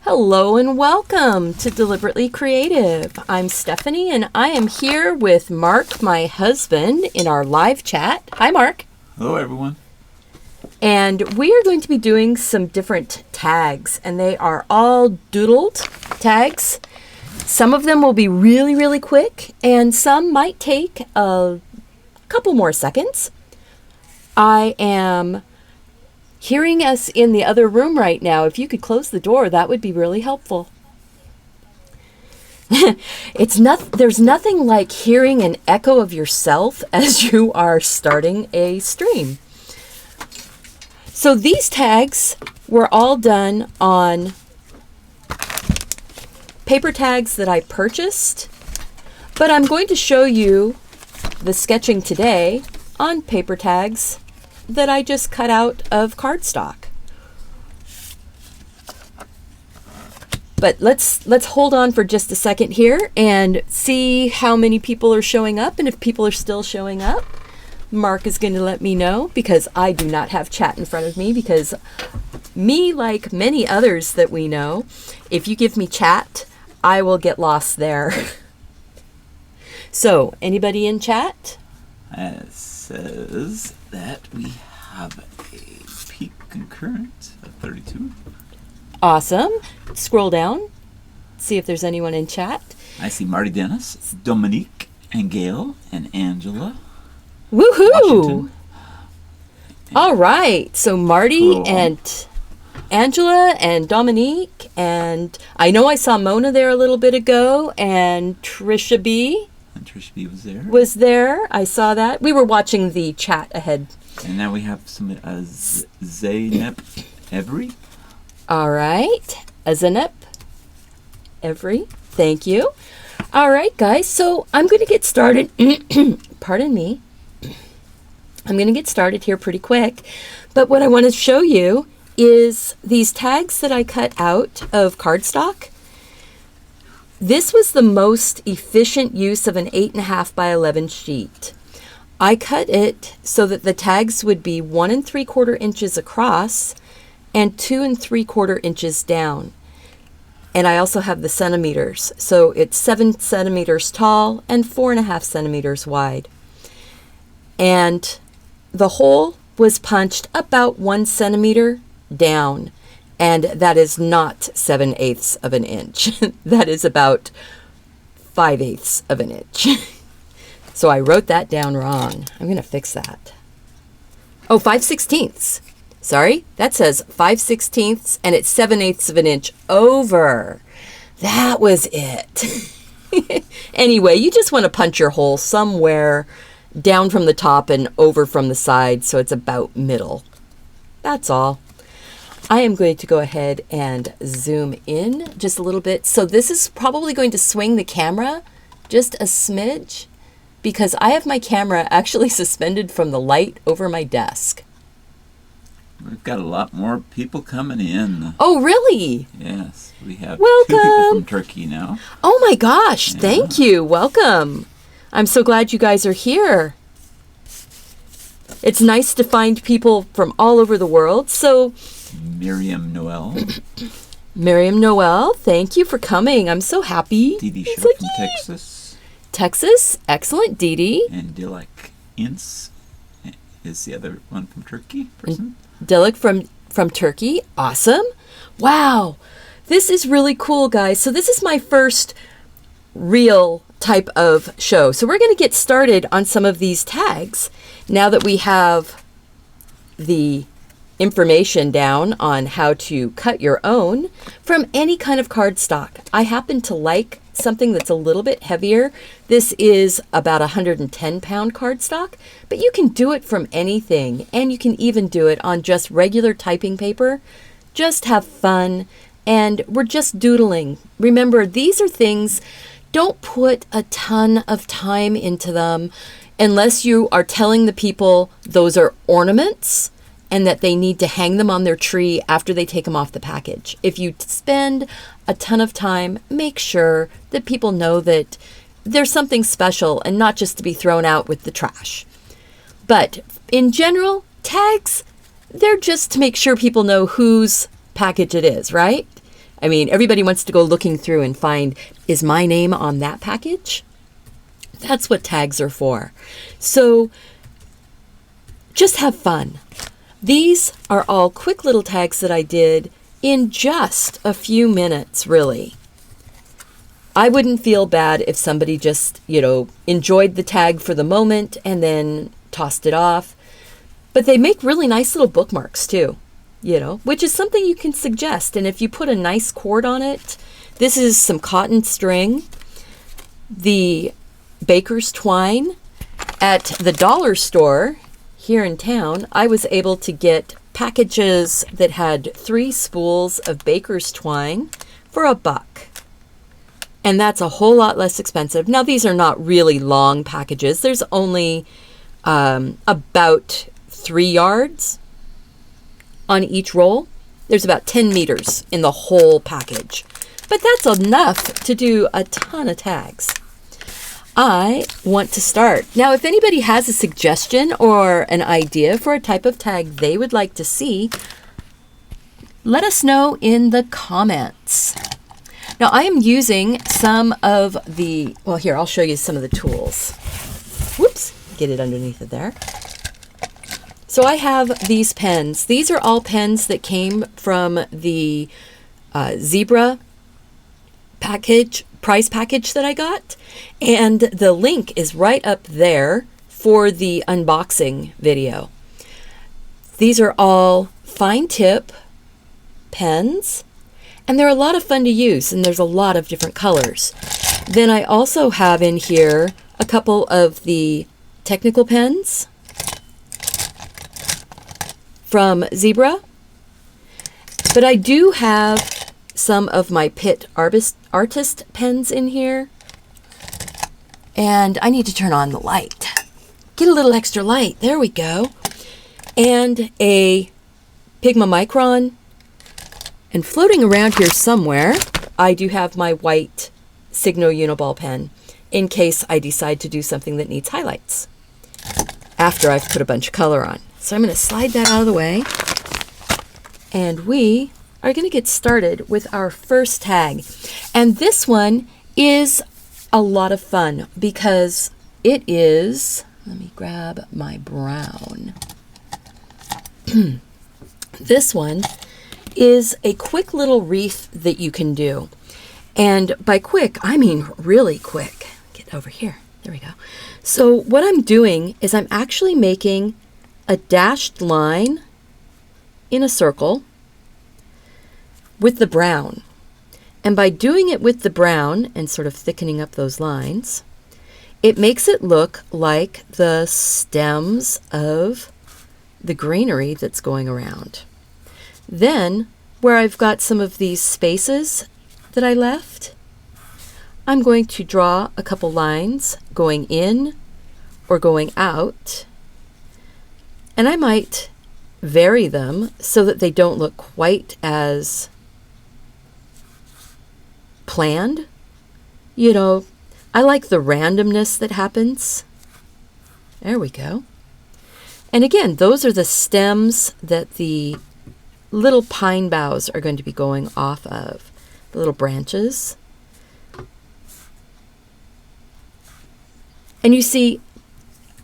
Hello and welcome to Deliberately Creative. I'm Stephanie and I am here with Mark, my husband, in our live chat. Hi, Mark. Hello, everyone. And we are going to be doing some different tags, and they are all doodled tags. Some of them will be really, really quick, and some might take a couple more seconds. I am hearing us in the other room right now. If you could close the door, that would be really helpful. There's nothing like hearing an echo of yourself as you are starting a stream. So these tags were all done on paper tags that I purchased, but I'm going to show you the sketching today on paper tags that I just cut out of cardstock. But let's hold on for just a second here and see how many people are showing up, and if people are still showing up, Mark is going to let me know, because I do not have chat in front of me, because me, like many others that we know, if you give me chat, I will get lost there. So, anybody in chat? It says that we have a peak concurrent of 32. Awesome. Scroll down, see if there's anyone in chat. I see Marty Dennis, Dominique, and Gail, and Angela. Woohoo! Washington. All right. So Marty Cool. and Angela and Dominique, and I know I saw Mona there a little bit ago, and Trisha B. And Trish B was there. I saw that. We were watching the chat ahead. And now we have some Zaynep Every. All right. Azanep. Every. Thank you. All right, guys. So I'm going to get started. Pardon me. I'm going to get started here pretty quick. But what I want to show you is these tags that I cut out of cardstock. This was the most efficient use of an 8.5 by 11 sheet. I cut it so that the tags would be 1 3/4 inches across and 2 3/4 inches down. And I also have the centimeters. So it's 7 centimeters tall and 4.5 centimeters wide. And the hole was punched about 1 centimeter down. And that is not 7/8 of an inch. That is about 5/8 of an inch. So I wrote that down wrong. I'm going to fix that. Oh, 5/16. Sorry, that says 5/16, and it's 7/8 of an inch over. That was it. Anyway, you just want to punch your hole somewhere down from the top and over from the side, so it's about middle. That's all. I am going to go ahead and zoom in just a little bit. So this is probably going to swing the camera just a smidge, because I have my camera actually suspended from the light over my desk. We've got a lot more people coming in. Oh, really? Yes, we have Welcome. 2 people from Turkey now. Oh my gosh, Yeah. Thank you. Welcome. I'm so glad you guys are here. It's nice to find people from all over the world. So, Miriam Noel. Miriam Noel, thank you for coming. I'm so happy. Dee Dee It's Sharp like, from yay. Texas. Texas, excellent, Dee Dee. And Dilek Ince is the other one from Turkey person. Dilek from Turkey, awesome. Wow, this is really cool, guys. So this is my first real type of show. So we're going to get started on some of these tags now that we have the information down on how to cut your own from any kind of cardstock. I happen to like something that's a little bit heavier. This is about 110-pound cardstock, but you can do it from anything, and you can even do it on just regular typing paper. Just have fun, and we're just doodling. Remember, these are things, don't put a ton of time into them unless you are telling the people those are ornaments and that they need to hang them on their tree after they take them off the package. If you spend a ton of time, make sure that people know that there's something special and not just to be thrown out with the trash. But in general, tags, they're just to make sure people know whose package it is, right? I mean, everybody wants to go looking through and find, is my name on that package? That's what tags are for. So just have fun. These are all quick little tags that I did in just a few minutes, really. I wouldn't feel bad if somebody just, enjoyed the tag for the moment and then tossed it off. But they make really nice little bookmarks too, which is something you can suggest. And if you put a nice cord on it, this is some cotton string, the baker's twine. At the dollar store here in town, I was able to get packages that had 3 spools of baker's twine for $1. And that's a whole lot less expensive. Now, these are not really long packages. There's only about 3 yards on each roll. There's about 10 meters in the whole package. But that's enough to do a ton of tags. I want to start. Now, if anybody has a suggestion or an idea for a type of tag they would like to see, let us know in the comments. Now, I am using some of the, well, here, I'll show you some of the tools. Whoops, get it underneath it there. So I have these pens. These are all pens that came from the Zebra prize package that I got. And the link is right up there for the unboxing video. These are all fine tip pens. And they're a lot of fun to use, and there's a lot of different colors. Then I also have in here a couple of the technical pens from Zebra. But I do have some of my Pitt Artist pens in here. And I need to turn on the light. Get a little extra light. There we go. And a Pigma Micron. And floating around here somewhere, I do have my white Signo Uniball pen in case I decide to do something that needs highlights after I've put a bunch of color on. So I'm going to slide that out of the way. And we are going to get started with our first tag. And this one is a lot of fun because it is, let me grab my brown. This one is a quick little wreath that you can do. And by quick, I mean really quick. Get over here. There we go. So what I'm doing is I'm actually making a dashed line in a circle with the brown. And by doing it with the brown and sort of thickening up those lines, it makes it look like the stems of the greenery that's going around. Then, where I've got some of these spaces that I left, I'm going to draw a couple lines going in or going out. And I might vary them so that they don't look quite as planned. I like the randomness that happens. There we go. And again, those are the stems that the little pine boughs are going to be going off of, the little branches. And you see,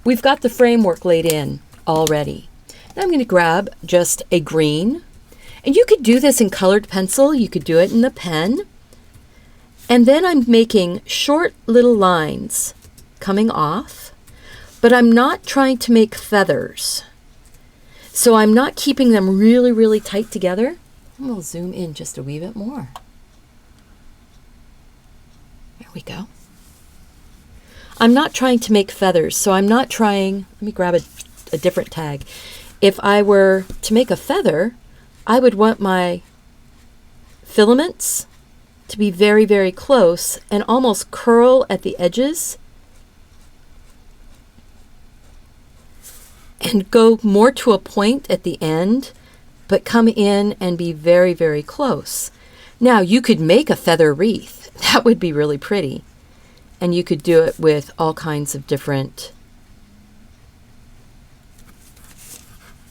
we've got the framework laid in already. Now I'm going to grab just a green. And you could do this in colored pencil. You could do it in the pen. And then I'm making short little lines coming off, but I'm not trying to make feathers. So I'm not keeping them really, really tight together. And we'll zoom in just a wee bit more. There we go. I'm not trying to make feathers, so I'm not trying, let me grab a different tag. If I were to make a feather, I would want my filaments to be very, very close and almost curl at the edges and go more to a point at the end, but come in and be very, very close. Now, you could make a feather wreath. That would be really pretty. And you could do it with all kinds of different,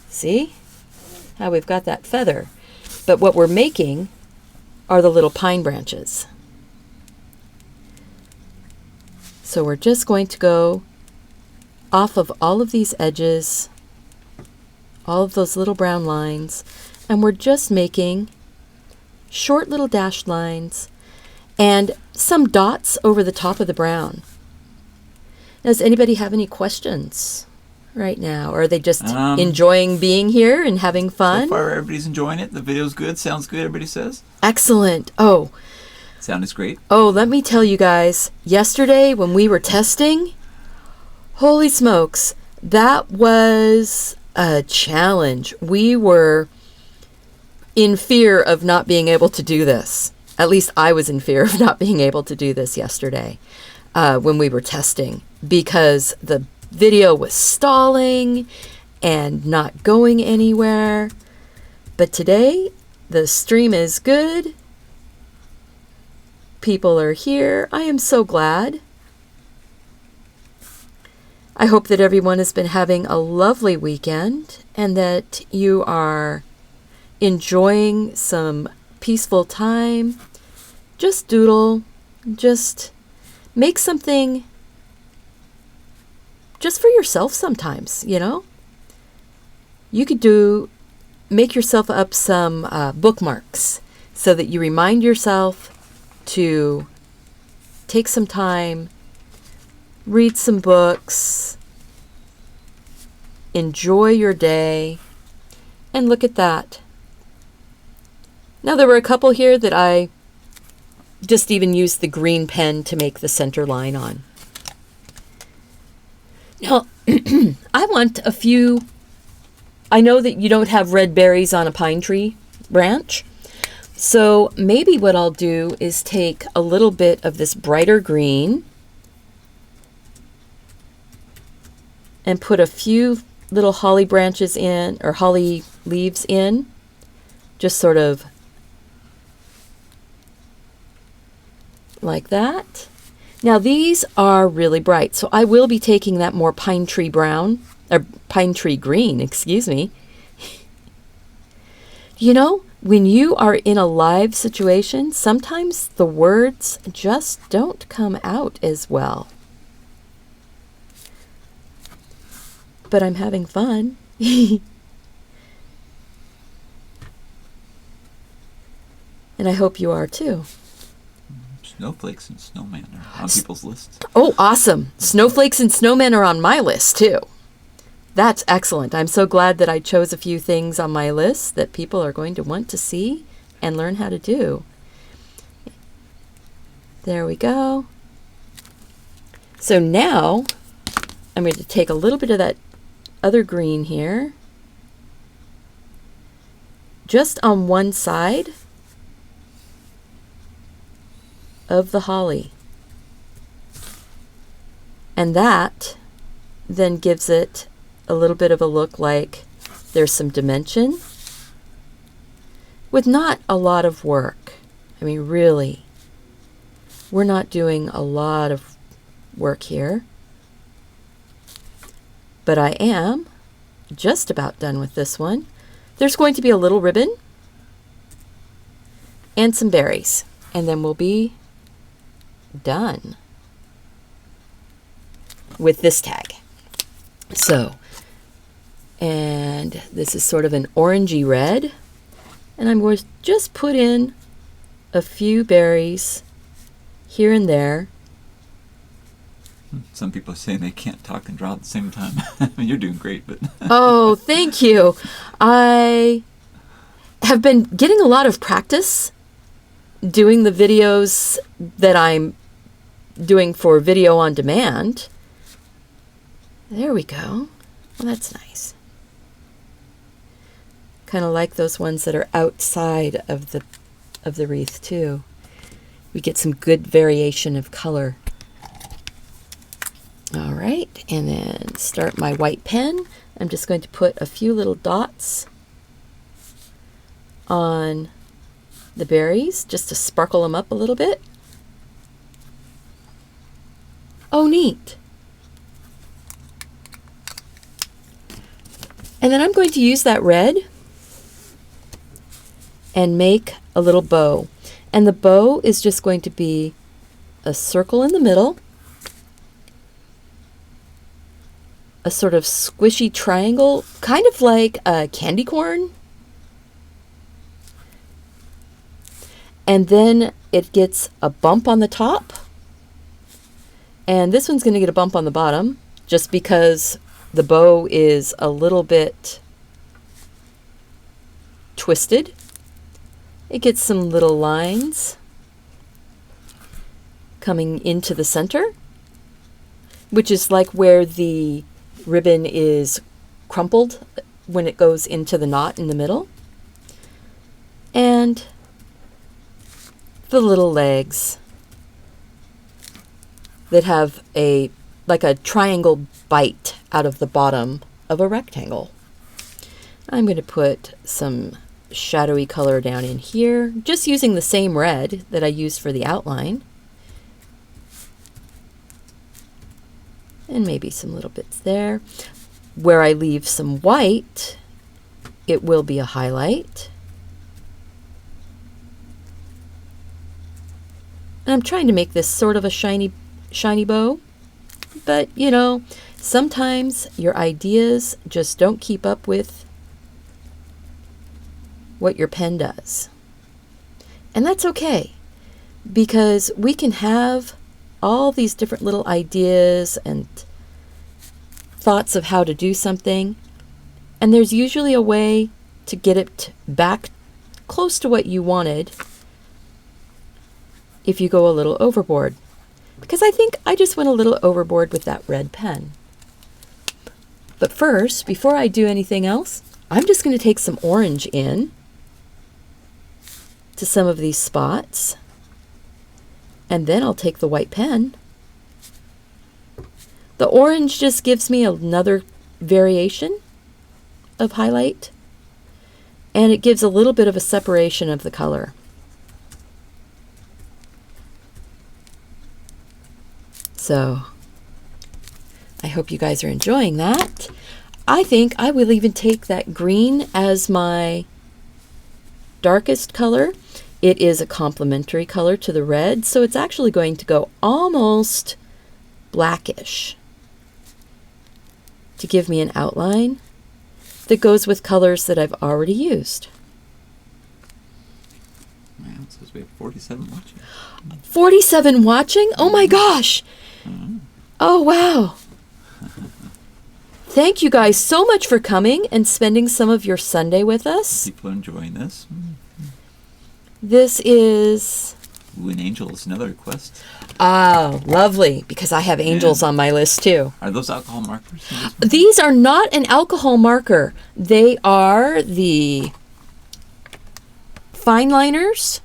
see how we've got that feather. But what we're making are the little pine branches. So we're just going to go off of all of these edges, all of those little brown lines, and we're just making short little dashed lines and some dots over the top of the brown. Does anybody have any questions right now? Or are they just enjoying being here and having fun? So far, everybody's enjoying it. The video's good. Sounds good, everybody says. Excellent. Oh. Sound is great. Oh, let me tell you guys, yesterday when we were testing, holy smokes, that was a challenge. We were in fear of not being able to do this. At least I was in fear of not being able to do this yesterday when we were testing, because the video was stalling and not going anywhere. But today, the stream is good. People are here. I am so glad. I hope that everyone has been having a lovely weekend and that you are enjoying some peaceful time. Just doodle. Just make something just for yourself sometimes, you know? You could make yourself up some bookmarks so that you remind yourself to take some time, read some books, enjoy your day, and look at that. Now, there were a couple here that I just even used the green pen to make the center line on. Now, I want a few. I know that you don't have red berries on a pine tree branch. So maybe what I'll do is take a little bit of this brighter green and put a few little holly branches in, or holly leaves in, just sort of like that. Now these are really bright, so I will be taking that more pine tree brown, or pine tree green, excuse me. You know, when you are in a live situation, sometimes the words just don't come out as well. But I'm having fun. And I hope you are too. Snowflakes and snowmen are on people's lists. Oh, awesome. Snowflakes and snowmen are on my list too. That's excellent. I'm so glad that I chose a few things on my list that people are going to want to see and learn how to do. There we go. So now I'm going to take a little bit of that other green here, just on one side of the holly. And that then gives it a little bit of a look like there's some dimension with not a lot of work. I mean, really, we're not doing a lot of work here. But I am just about done with this one. There's going to be a little ribbon and some berries, and then we'll be done with this tag. So, and this is sort of an orangey red, and I'm going to just put in a few berries here and there. Some people are saying they can't talk and draw at the same time. I mean, you're doing great, but Oh, thank you. I have been getting a lot of practice doing the videos that I'm doing for video on demand. There we go. Well, that's nice. Kind of like those ones that are outside of the wreath too. We get some good variation of color. All right, and then start my white pen. I'm just going to put a few little dots on the berries just to sparkle them up a little bit. Oh, neat. And then I'm going to use that red and make a little bow. And the bow is just going to be a circle in the middle, a sort of squishy triangle, kind of like a candy corn. And then it gets a bump on the top. And this one's going to get a bump on the bottom just because the bow is a little bit twisted. It gets some little lines coming into the center, which is like where the ribbon is crumpled when it goes into the knot in the middle. And the little legs that have like a triangle bite out of the bottom of a rectangle. I'm going to put some shadowy color down in here, just using the same red that I used for the outline. And maybe some little bits there. Where I leave some white, it will be a highlight. And I'm trying to make this sort of a shiny bow, but you know, sometimes your ideas just don't keep up with what your pen does. And that's okay, because we can have all these different little ideas and thoughts of how to do something, and there's usually a way to get it back close to what you wanted if you go a little overboard. Because I think I just went a little overboard with that red pen. But first, before I do anything else, I'm just going to take some orange in to some of these spots, and then I'll take the white pen. The orange just gives me another variation of highlight, and it gives a little bit of a separation of the color. So I hope you guys are enjoying that. I think I will even take that green as my darkest color. It is a complementary color to the red, so it's actually going to go almost blackish to give me an outline that goes with colors that I've already used. Wow, it says we have 47 watching. 47 watching? Oh my gosh! Oh wow! Thank you guys so much for coming and spending some of your Sunday with us. People are enjoying this. This is... Ooh, an angel is another request. Oh, lovely, because I have angels on my list too. Are those alcohol markers? These are not an alcohol marker. They are the fine liners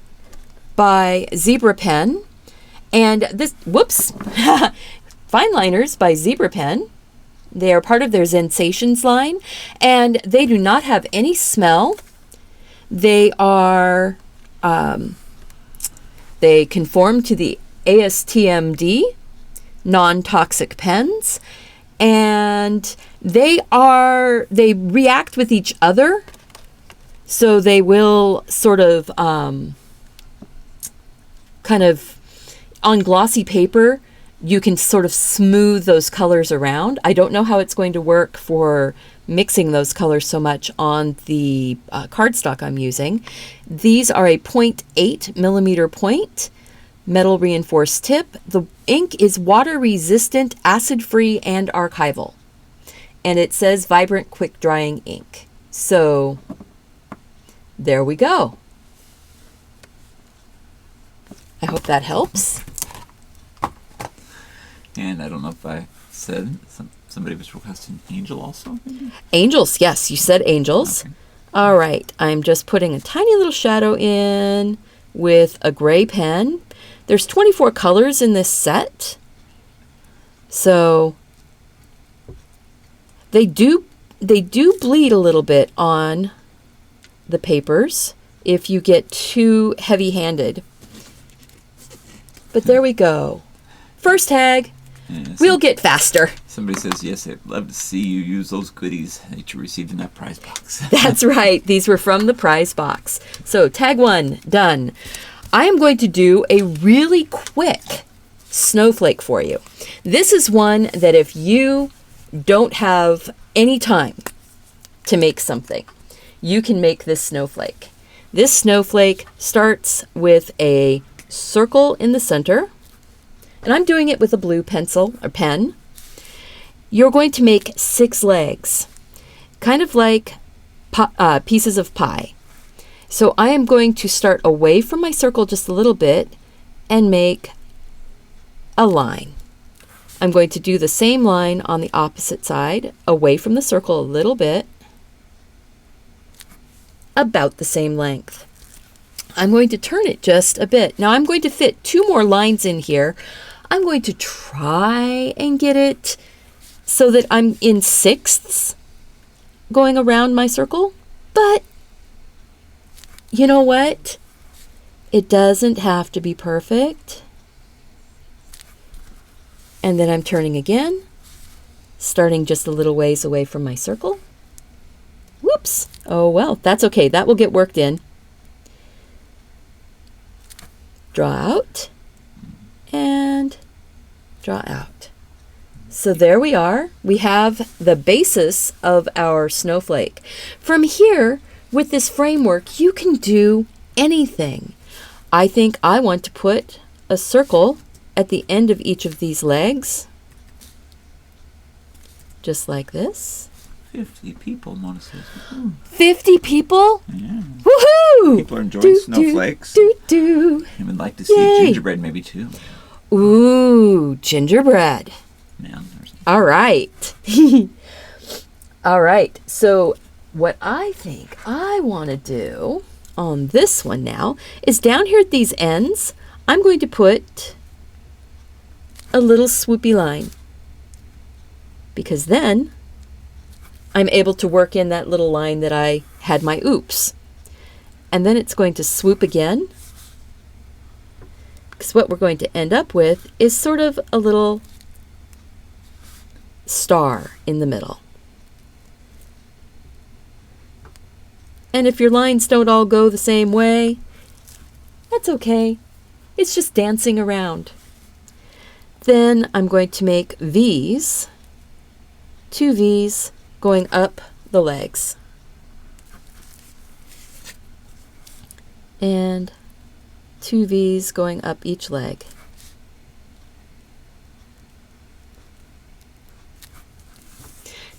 by Zebra Pen. And this, whoops, fine liners by Zebra Pen. They are part of their Sensations line, and they do not have any smell. They are, they conform to the ASTMD, non-toxic pens, and they react with each other, so they will sort of, kind of, on glossy paper, you can sort of smooth those colors around. I don't know how it's going to work for mixing those colors so much on the cardstock I'm using. These are a 0.8 millimeter point metal reinforced tip. The ink is water resistant, acid free, and archival. And it says vibrant quick drying ink. So there we go. I hope that helps. And I don't know if I said, somebody was requesting angel also? Maybe? Angels, yes, you said angels. Okay. All right, I'm just putting a tiny little shadow in with a gray pen. There's 24 colors in this set. So they do bleed a little bit on the papers if you get too heavy-handed. But there we go. First tag. Yeah, we'll get faster. Somebody says, yes, I'd love to see you use those goodies that you received in that prize box. That's right. These were from the prize box. So tag 1, done. I am going to do a really quick snowflake for you. This is one that if you don't have any time to make something, you can make this snowflake. This snowflake starts with a circle in the center, and I'm doing it with a blue pencil or pen. You're going to make 6 legs, kind of like pieces of pie. So I am going to start away from my circle just a little bit and make a line. I'm going to do the same line on the opposite side, away from the circle a little bit, about the same length. I'm going to turn it just a bit. Now I'm going to fit 2 more lines in here. I'm going to try and get it so that I'm in 6ths going around my circle, but you know what? It doesn't have to be perfect. And then I'm turning again, starting just a little ways away from my circle. Whoops. Oh well, that's okay. That will get worked in. Draw out and draw out. So there we are. We have the basis of our snowflake. From here, with this framework, you can do anything. I think I want to put a circle at the end of each of these legs, just like this. 50 people notices. 50 people? Yeah. Woohoo! People are enjoying snowflakes. Do. I would like to see Yay. gingerbread maybe too. Ooh, gingerbread. Man, All right. All right. So what I think I want to do on this one now is down here at these ends, I'm going to put a little swoopy line, because then I'm able to work in that little line that I had my oops. And then it's going to swoop again, because what we're going to end up with is sort of a little star in the middle. And if your lines don't all go the same way, that's okay. It's just dancing around. Then I'm going to make V's, 2 V's going up the legs. And 2 V's going up each leg.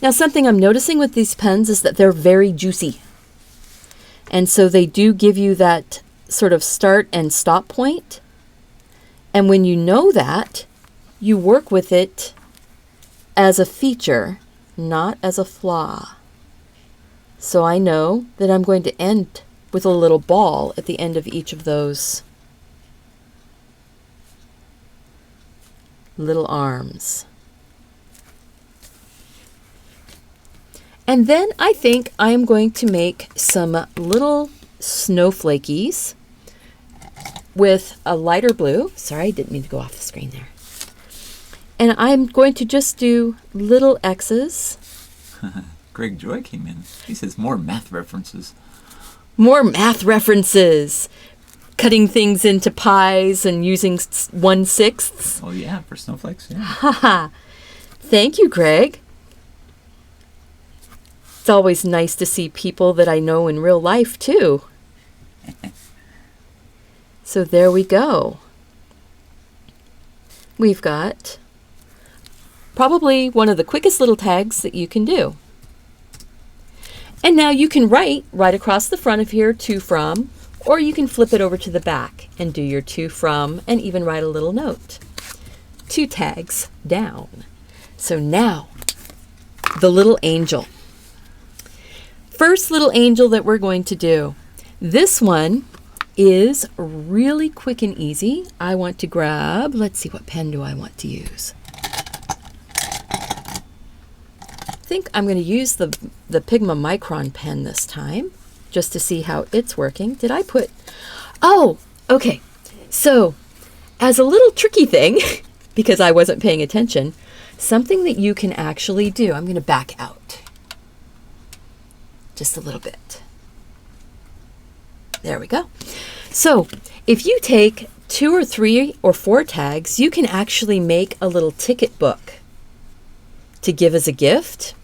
Now something I'm noticing with these pens is that they're very juicy. And so they do give you that sort of start and stop point. And when you know that, you work with it as a feature, not as a flaw. So I know that I'm going to end with a little ball at the end of each of those little arms. And then I think I am going to make some little snowflakies with a lighter blue. Sorry, I didn't mean to go off the screen there. And I'm going to just do little X's. Greg Joy came in. He says more math references. More math references. Cutting things into pies and using 1/6. Oh yeah, for snowflakes, yeah. Haha. Thank you, Greg. It's always nice to see people that I know in real life, too. So there we go. We've got probably one of the quickest little tags that you can do. And now you can write right across the front of here, to from, or you can flip it over to the back and do your to from and even write a little note. 2 tags down. So now, the little angel. First little angel that we're going to do. This one is really quick and easy. I want to grab, let's see, what pen do I want to use? I think I'm going to use the Pigma Micron pen this time, just to see how it's working. Did I put, oh, okay. So, as a little tricky thing, because I wasn't paying attention, something that you can actually do, I'm going to back out just a little bit. There we go. So if you take 2 or 3 or 4 tags, you can actually make a little ticket book to give as a gift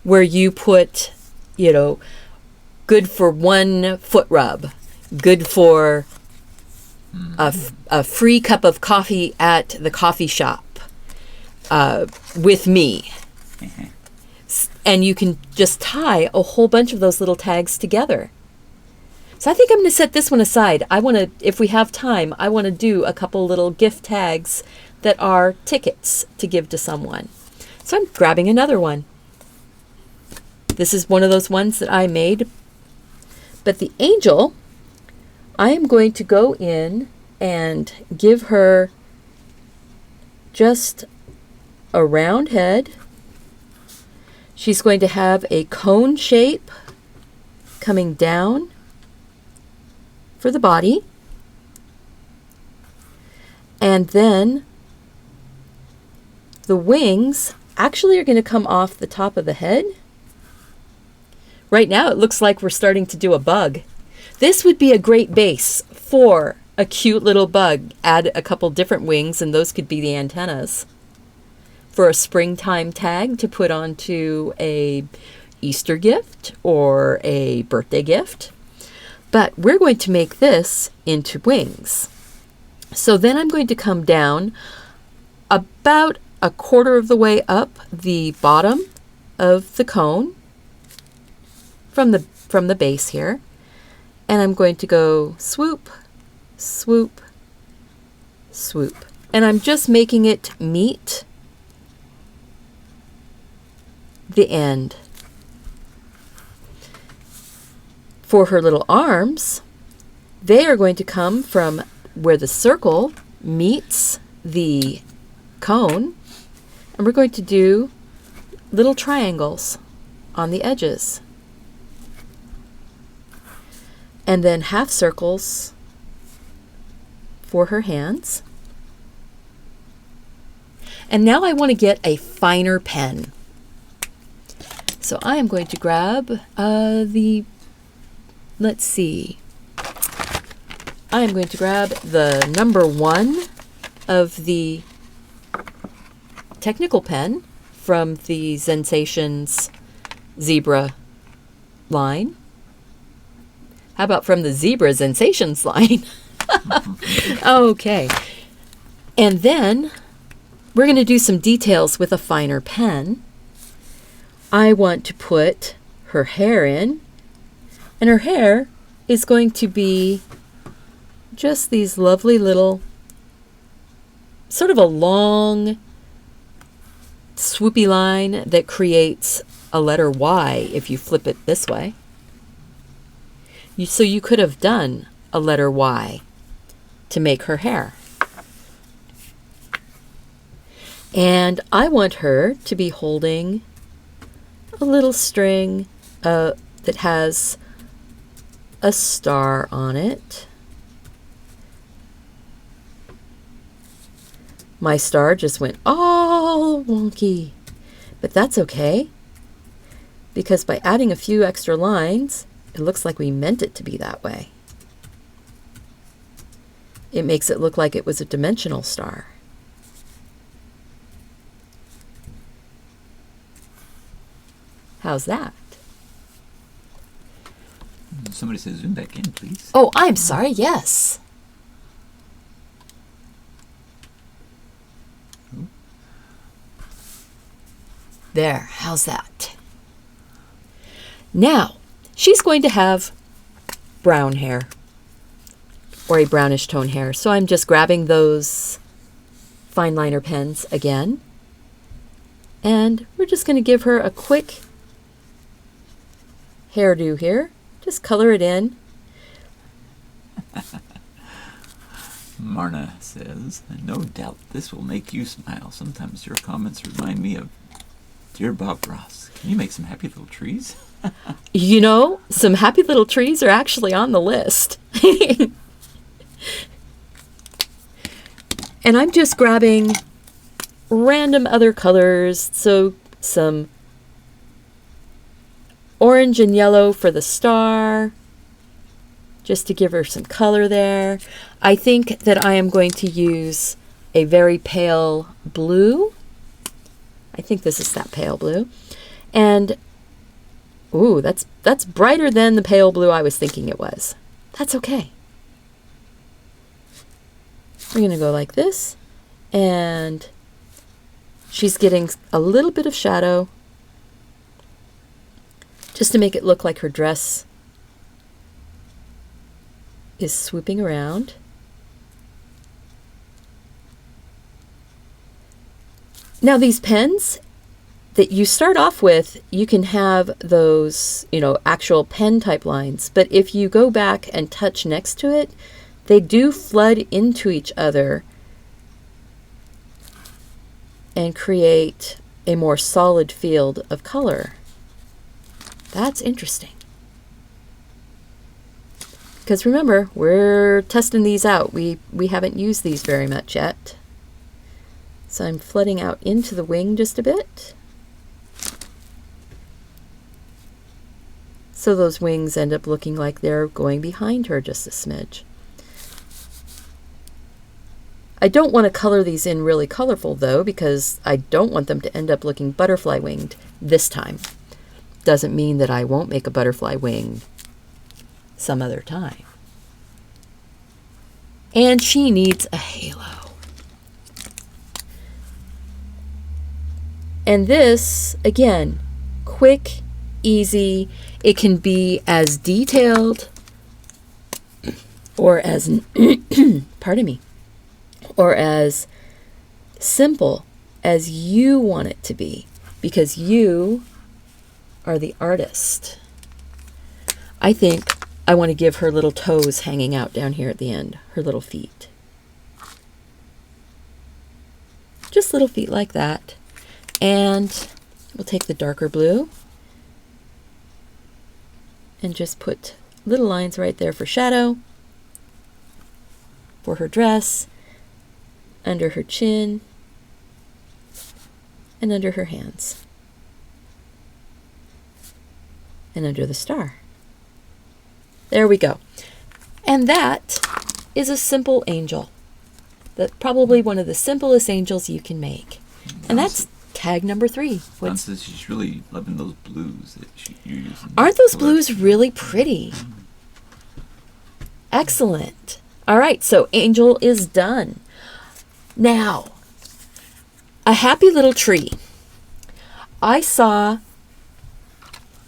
where you put, good for 1 foot rub, good for a free cup of coffee at the coffee shop with me. And you can just tie a whole bunch of those little tags together. So I think I'm going to set this one aside. If we have time, I want to do a couple little gift tags that are tickets to give to someone. So I'm grabbing another one. This is one of those ones that I made. But the angel, I am going to go in and give her just a round head. She's going to have a cone shape coming down for the body. And then the wings actually are going to come off the top of the head. Right now it looks like we're starting to do a bug. This would be a great base for a cute little bug. Add a couple different wings, and those could be the antennas for a springtime tag to put onto a Easter gift or a birthday gift. But we're going to make this into wings. So then I'm going to come down about a quarter of the way up the bottom of the cone from the base here. And I'm going to go swoop, swoop, swoop. And I'm just making it meet the end. For her little arms, they are going to come from where the circle meets the cone, and we're going to do little triangles on the edges. And then half circles for her hands. And now I want to get a finer pen. So I am going to grab let's see. I am going to grab the number 1 of the technical pen from the Sensations zebra line. How about from the zebra Sensations line? Okay. And then we're going to do some details with a finer pen. I want to put her hair in. And her hair is going to be just these lovely little, sort of a long, swoopy line that creates a letter Y if you flip it this way. So you could have done a letter Y to make her hair. And I want her to be holding a little string that has a star on it. My star just went all wonky, but that's okay, because by adding a few extra lines, it looks like we meant it to be that way. It makes it look like it was a dimensional star. How's that? Somebody says zoom back in, please. Oh, I'm sorry, yes. There, how's that? Now, she's going to have brown hair, or a brownish tone hair. So I'm just grabbing those fine liner pens again. And we're just going to give her a quick hairdo here. Just color it in. Marna says, no doubt this will make you smile. Sometimes your comments remind me of dear Bob Ross. Can you make some happy little trees? You know, some happy little trees are actually on the list. And I'm just grabbing random other colors. So some orange and yellow for the star. just to give her some color there. I think that I am going to use a very pale blue. I think this is that pale blue. And, ooh, that's brighter than the pale blue I was thinking it was. That's okay. We're going to go like this. And she's getting a little bit of shadow just to make it look like her dress is swooping around. Now these pens that you start off with, you can have those, actual pen type lines, but if you go back and touch next to it, they do flood into each other and create a more solid field of color. That's interesting. Because remember, we're testing these out. We haven't used these very much yet. So I'm flooding out into the wing just a bit. So those wings end up looking like they're going behind her just a smidge. I don't want to color these in really colorful though, because I don't want them to end up looking butterfly winged this time. Doesn't mean that I won't make a butterfly wing some other time. And she needs a halo. And this, again, quick, easy. It can be as detailed or as, pardon me, or as simple as you want it to be, because you are the artist. I think I want to give her little toes hanging out down here at the end, her little feet. Just little feet like that. And we'll take the darker blue and just put little lines right there for shadow, for her dress, under her chin, and under her hands, and under the star. There we go. And that is a simple angel. That's probably one of the simplest angels you can make. And that's tag number 3. Don says she's really loving those blues that you use. Aren't those blues really pretty? Excellent. All right, so angel is done. Now, a happy little tree. I saw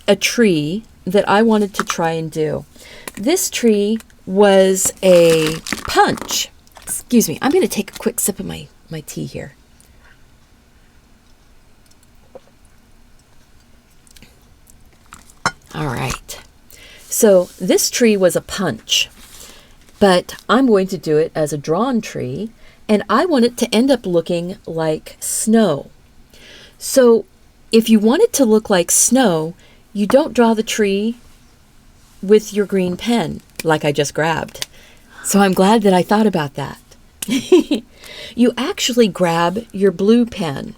a tree that I wanted to try and do. This tree was a punch. Excuse me, I'm going to take a quick sip of my tea here. All right. So this tree was a punch, but I'm going to do it as a drawn tree, and I want it to end up looking like snow. So if you want it to look like snow, you don't draw the tree with your green pen like I just grabbed. So I'm glad that I thought about that. You actually grab your blue pen.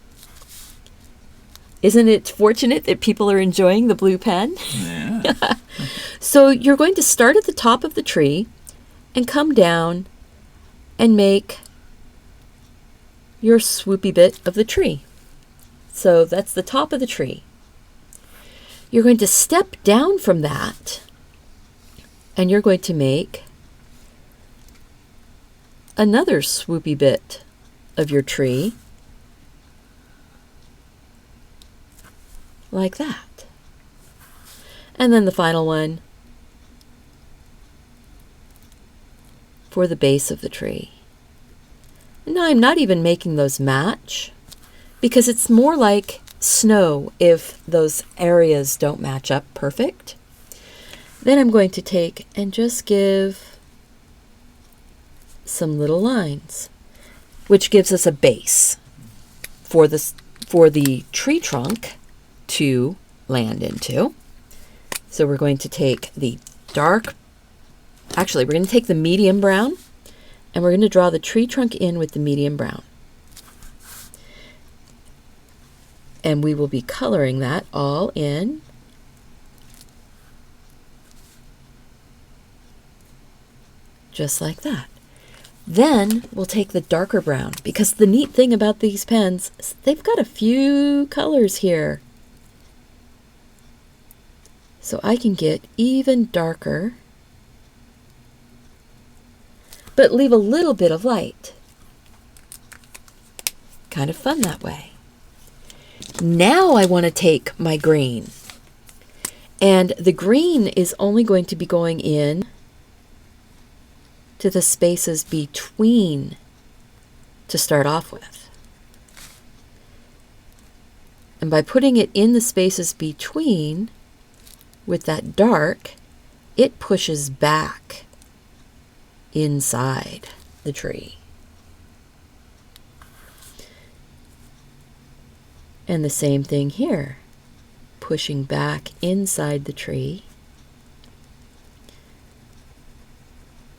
Isn't it fortunate that people are enjoying the blue pen? Yeah. So you're going to start at the top of the tree and come down and make your swoopy bit of the tree. So that's the top of the tree. You're going to step down from that and you're going to make another swoopy bit of your tree like that. And then the final one for the base of the tree. Now I'm not even making those match because it's more like snow if those areas don't match up perfect. Then I'm going to take and just give some little lines, which gives us a base for the tree trunk to land into. So we're going to take the we're going to take the medium brown and we're going to draw the tree trunk in with the medium brown. And we will be coloring that all in just like that. Then we'll take the darker brown, because the neat thing about these pens is they've got a few colors here. So I can get even darker, but leave a little bit of light. Kind of fun that way. Now I want to take my green. And the green is only going to be going in to the spaces between to start off with. And by putting it in the spaces between with that dark, it pushes back inside the tree. And the same thing here, pushing back inside the tree.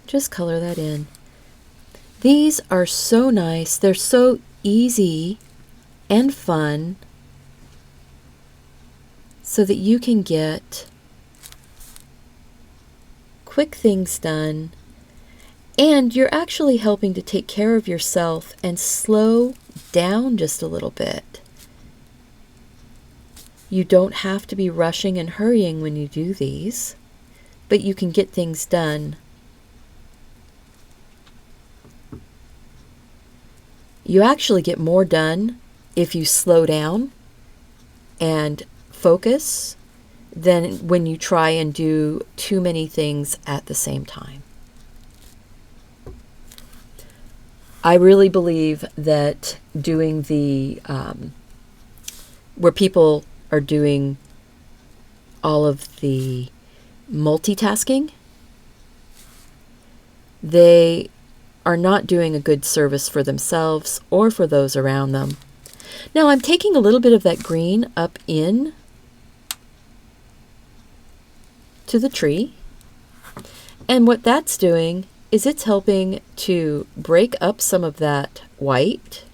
Just color that in. These are so nice. They're so easy and fun so that you can get quick things done, and you're actually helping to take care of yourself and slow down just a little bit. You don't have to be rushing and hurrying when you do these, but you can get things done. You actually get more done if you slow down and focus than when you try and do too many things at the same time. I really believe that doing the, where people are doing all of the multitasking, they are not doing a good service for themselves or for those around them. Now I'm taking a little bit of that green up in to the tree, and what that's doing is it's helping to break up some of that white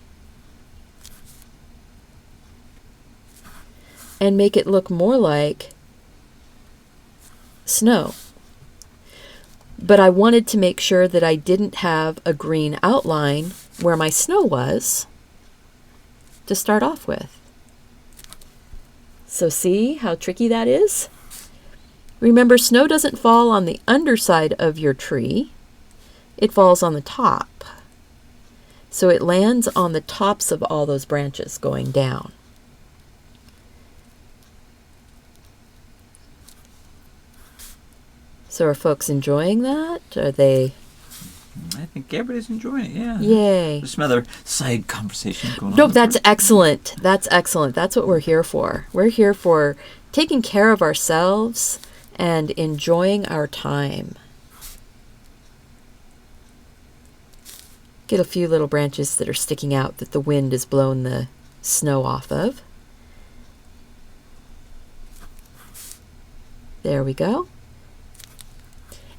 and make it look more like snow. But I wanted to make sure that I didn't have a green outline where my snow was to start off with. So see how tricky that is? Remember, snow doesn't fall on the underside of your tree. It falls on the top. So it lands on the tops of all those branches going down. So are folks enjoying that? Are they? I think everybody's enjoying it, yeah. Yay. There's some other side conversation going on. No, that's excellent. That's excellent. That's what we're here for. We're here for taking care of ourselves and enjoying our time. Get a few little branches that are sticking out that the wind has blown the snow off of. There we go.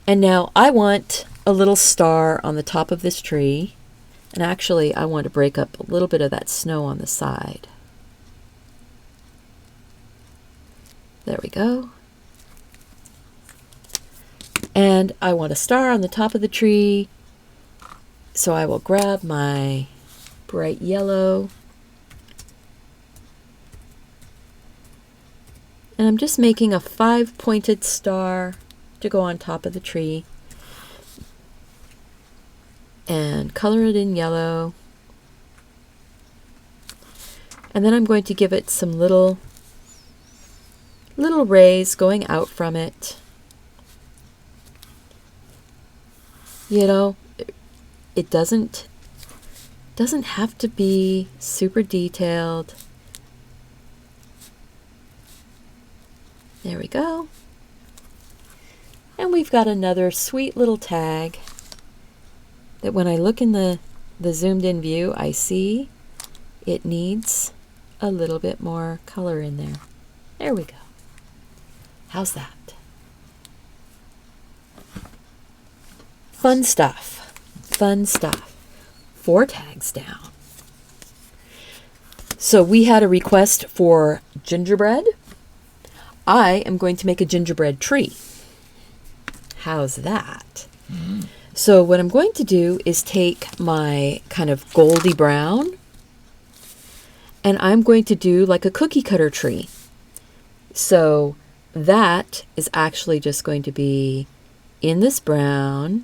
And now I want a little star on the top of this tree. And actually, I want to break up a little bit of that snow on the side. There we go. And I want a star on the top of the tree. So I will grab my bright yellow. And I'm just making a 5-pointed star to go on top of the tree. And color it in yellow. And then I'm going to give it some little rays going out from it. You know, it doesn't have to be super detailed. There we go. And we've got another sweet little tag that when I look in the zoomed in view, I see it needs a little bit more color in there. There we go. How's that? Fun stuff. Fun stuff. 4 tags down. So we had a request for gingerbread. I am going to make a gingerbread tree. How's that? So what I'm going to do is take my kind of goldy brown, and I'm going to do like a cookie cutter tree. So that is actually just going to be in this brown,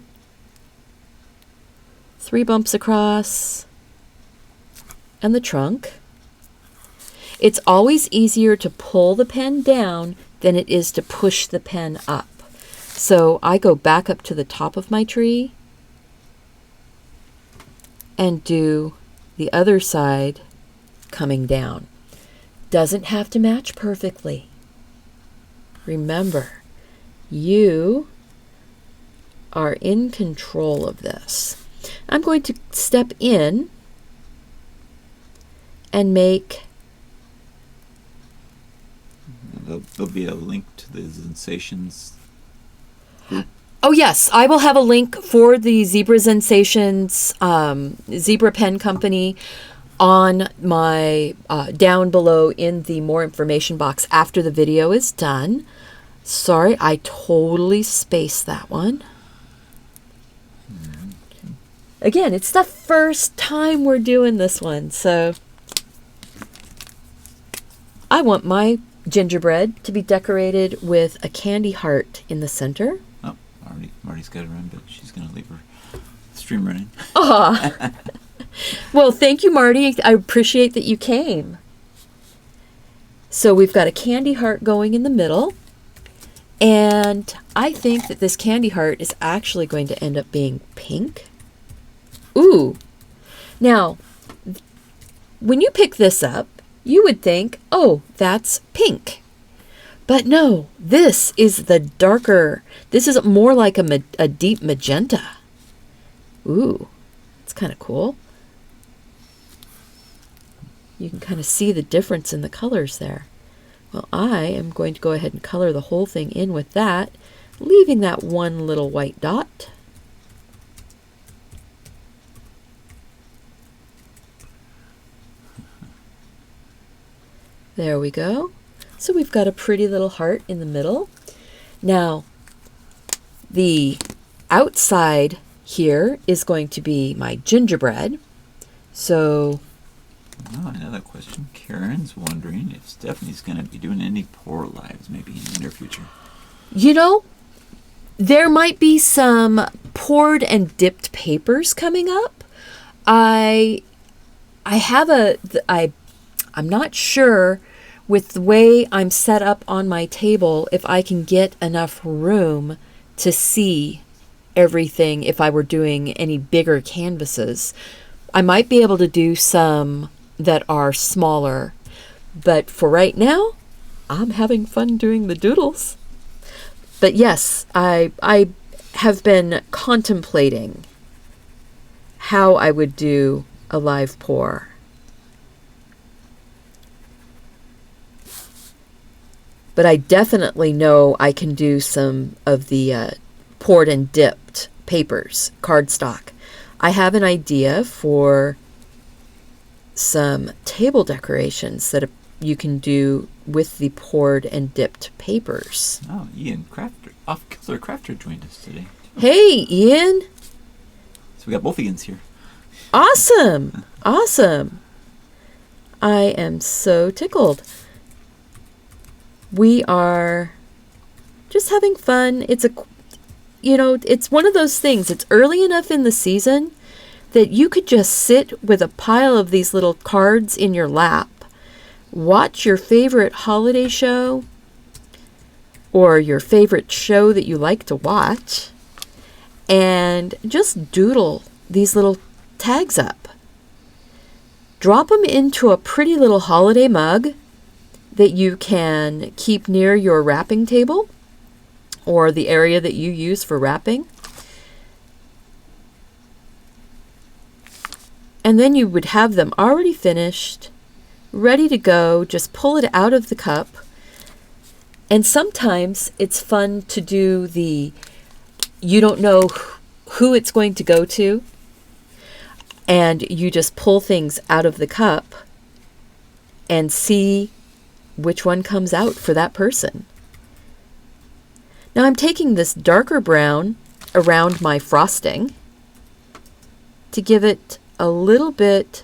3 bumps across, and the trunk. It's always easier to pull the pen down than it is to push the pen up. So I go back up to the top of my tree and do the other side coming down. Doesn't have to match perfectly. Remember, you are in control of this. I'm going to step in and make... There'll be a link to the Sensations group. Oh, yes. I will have a link for the Zebra Sensations Zebra Pen Company on my down below in the more information box after the video is done. Sorry, I totally spaced that one. Again, it's the first time we're doing this one, so I want my gingerbread to be decorated with a candy heart in the center. Oh, Marty's got to run, but she's going to leave her stream running. Aw. Well, thank you, Marty. I appreciate that you came. So we've got a candy heart going in the middle. And I think that this candy heart is actually going to end up being pink. Ooh. Now, when you pick this up, you would think, oh, that's pink. But no, this is the darker. This is more like a deep magenta. Ooh, it's kind of cool. You can kind of see the difference in the colors there. Well, I am going to go ahead and color the whole thing in with that, leaving that one little white dot. There we go. So we've got a pretty little heart in the middle. Now, the outside here is going to be my gingerbread. So... Oh, another question. Karen's wondering if Stephanie's going to be doing any pour lives maybe in the near future. You know, there might be some poured and dipped papers coming up. I'm not sure with the way I'm set up on my table if I can get enough room to see everything if I were doing any bigger canvases. I might be able to do some that are smaller, but for right now, I'm having fun doing the doodles. But yes, I have been contemplating how I would do a live pour. But I definitely know I can do some of the poured and dipped papers, cardstock. I have an idea for some table decorations that you can do with the poured and dipped papers. Oh, Ian Crafter, Off-Kilter Crafter joined us today. Hey, Ian. So we got both Ians here. Awesome. Awesome. I am so tickled. We are just having fun. It's it's one of those things. It's early enough in the season that you could just sit with a pile of these little cards in your lap, watch your favorite holiday show or your favorite show that you like to watch, and just doodle these little tags up. Drop them into a pretty little holiday mug that you can keep near your wrapping table or the area that you use for wrapping. And then you would have them already finished, ready to go. Just pull it out of the cup. And sometimes it's fun to do you don't know who it's going to go to, and you just pull things out of the cup and see which one comes out for that person. Now I'm taking this darker brown around my frosting to give it a little bit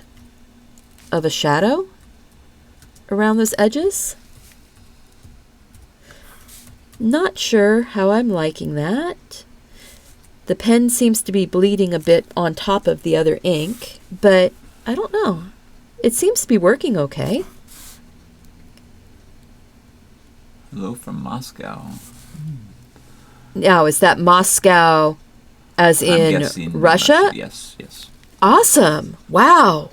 of a shadow around those edges. Not sure how I'm liking that. The pen seems to be bleeding a bit on top of the other ink, but I don't know. It seems to be working okay. Hello from Moscow. Now, is that Moscow as I'm in guessing Russia? Yes, yes. Awesome. Wow.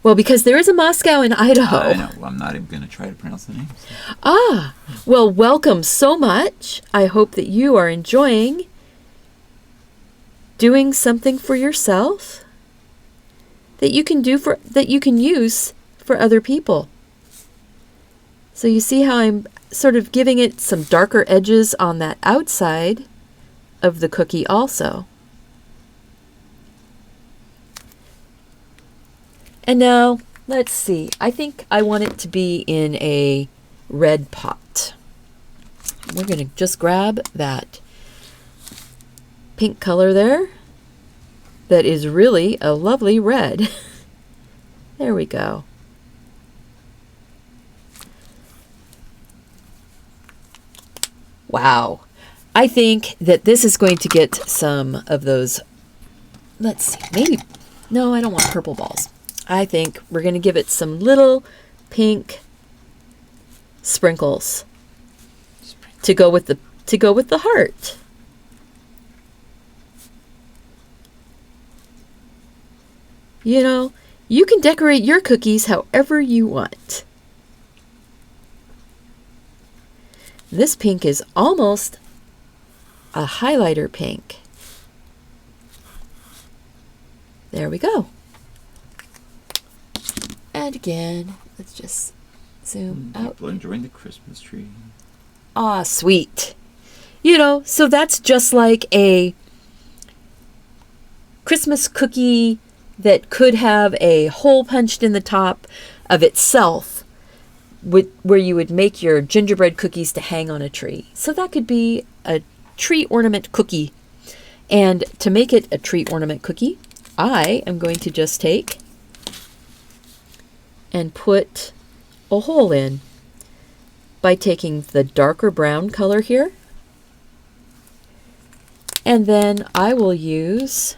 Well, because there is a Moscow in Idaho. I know. Well, I'm not even going to try to pronounce the name. So. Ah, well, welcome so much. I hope that you are enjoying doing something for yourself that you can use for other people. So you see how I'm sort of giving it some darker edges on that outside of the cookie also. And now, let's see. I think I want it to be in a red pot. We're going to just grab that pink color there. That is really a lovely red. There we go. Wow. I think that this is going to get some of those, let's see, maybe, no, I don't want purple balls. I think we're going to give it some little pink sprinkles to go with the heart. You know, you can decorate your cookies however you want. This pink is almost a highlighter pink. There we go. And again, let's just zoom out. People enjoying the Christmas tree. Ah, sweet. You know, so that's just like a Christmas cookie that could have a hole punched in the top of itself where you would make your gingerbread cookies to hang on a tree. So that could be a tree ornament cookie. And to make it a tree ornament cookie, I am going to just take and put a hole in by taking the darker brown color here. And then I will use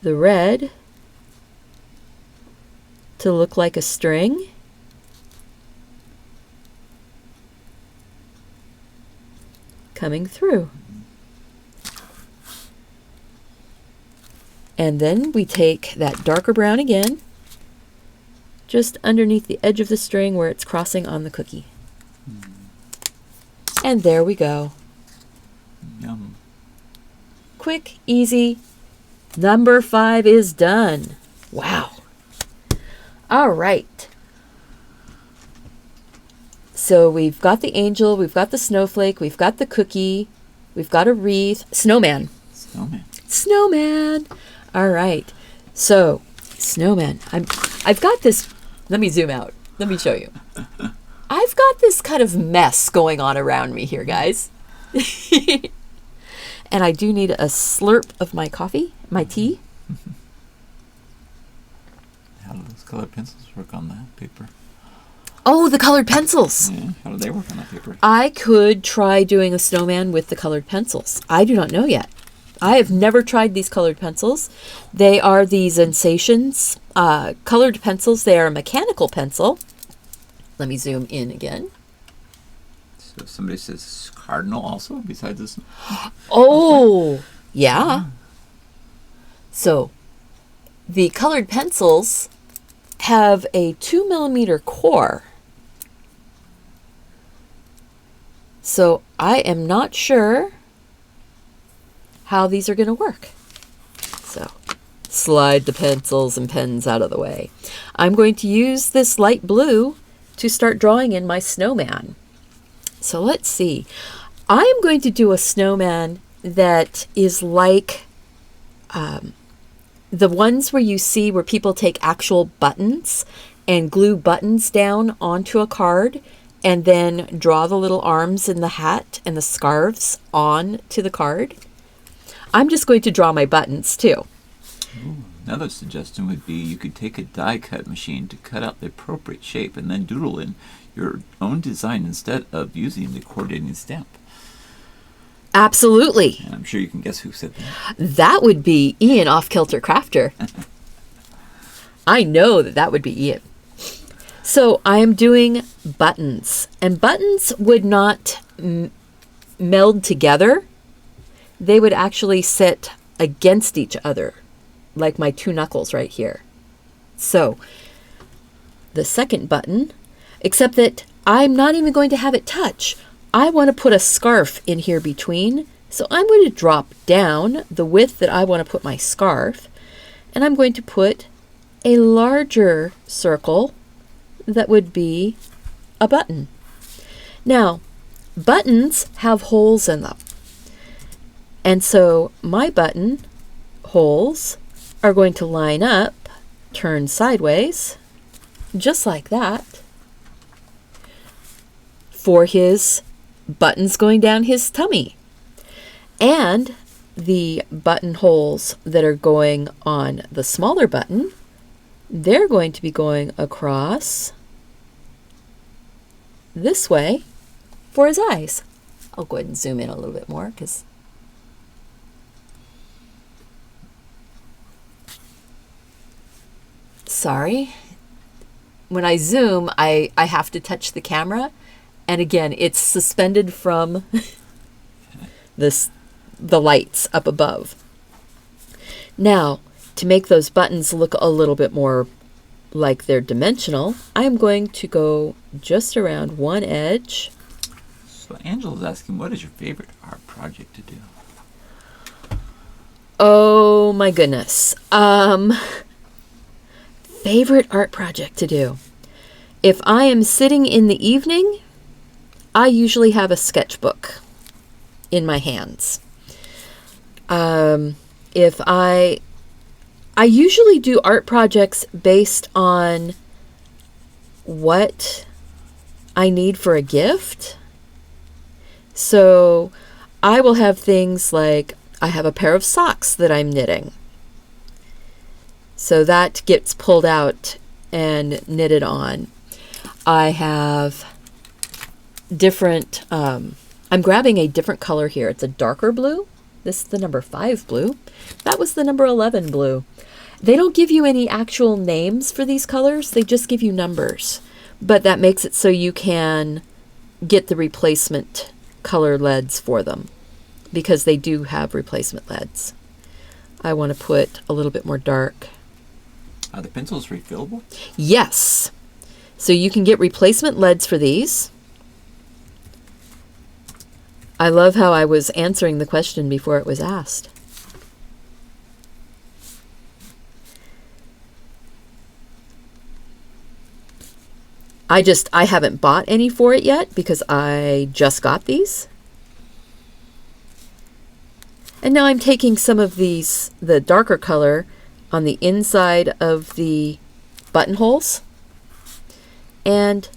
the red to look like a string. Coming through. And then we take that darker brown again, just underneath the edge of the string where it's crossing on the cookie. And there we go. Yum. Quick, easy. Number 5 is done. Wow. All right. So we've got the angel, we've got the snowflake, we've got the cookie, we've got a wreath. Snowman. Snowman. All right. So, snowman. I've got this. Let me zoom out. Let me show you. I've got this kind of mess going on around me here, guys. And I do need a slurp of my coffee, my tea. How do those colored pencils work on that paper? Oh, the colored pencils. Yeah, how do they work on that paper? I could try doing a snowman with the colored pencils. I do not know yet. I have never tried these colored pencils. They are the Sensations colored pencils. They are a mechanical pencil. Let me zoom in again. So if somebody says cardinal also, besides this. Oh, yeah. So the colored pencils have a 2mm core. So I am not sure how these are going to work. So slide the pencils and pens out of the way. I'm going to use this light blue to start drawing in my snowman. So let's see. I am going to do a snowman that is like the ones where you see where people take actual buttons and glue buttons down onto a card and then draw the little arms and the hat and the scarves on to the card. I'm just going to draw my buttons too. Ooh, another suggestion would be you could take a die cut machine to cut out the appropriate shape and then doodle in your own design instead of using the coordinating stamp. Absolutely. And I'm sure you can guess who said that. That would be Ian Off Kilter Crafter. I know that would be Ian. So I am doing buttons, and buttons would not meld together. They would actually sit against each other, like my two knuckles right here. So the second button, except that I'm not even going to have it touch. I want to put a scarf in here between. So I'm going to drop down the width that I want to put my scarf, and I'm going to put a larger circle that would be a button. Now, buttons have holes in them. And so my button holes are going to line up, turn sideways, just like that, for his buttons going down his tummy. And the buttonholes that are going on the smaller button, they're going to be going across this way for his eyes. I'll go ahead and zoom in a little bit more because sorry. When I zoom, I have to touch the camera. And again, it's suspended from the lights up above. Now, to make those buttons look a little bit more like they're dimensional, I'm going to go just around one edge. So Angela's asking, what is your favorite art project to do? Oh my goodness. Favorite art project to do. If I am sitting in the evening, I usually have a sketchbook in my hands. If I usually do art projects based on what I need for a gift. So I will have things like I have a pair of socks that I'm knitting. So that gets pulled out and knitted on. I have different, I'm grabbing a different color here. It's a darker blue. This is the number 5 blue. That was the number 11 blue. They don't give you any actual names for these colors. They just give you numbers. But that makes it so you can get the replacement color leads for them, because they do have replacement leads. I want to put a little bit more dark. Are the pencils refillable? Yes. So you can get replacement leads for these. I love how I was answering the question before it was asked. I haven't bought any for it yet because I just got these. And now I'm taking some of these, the darker color, on the inside of the buttonholes and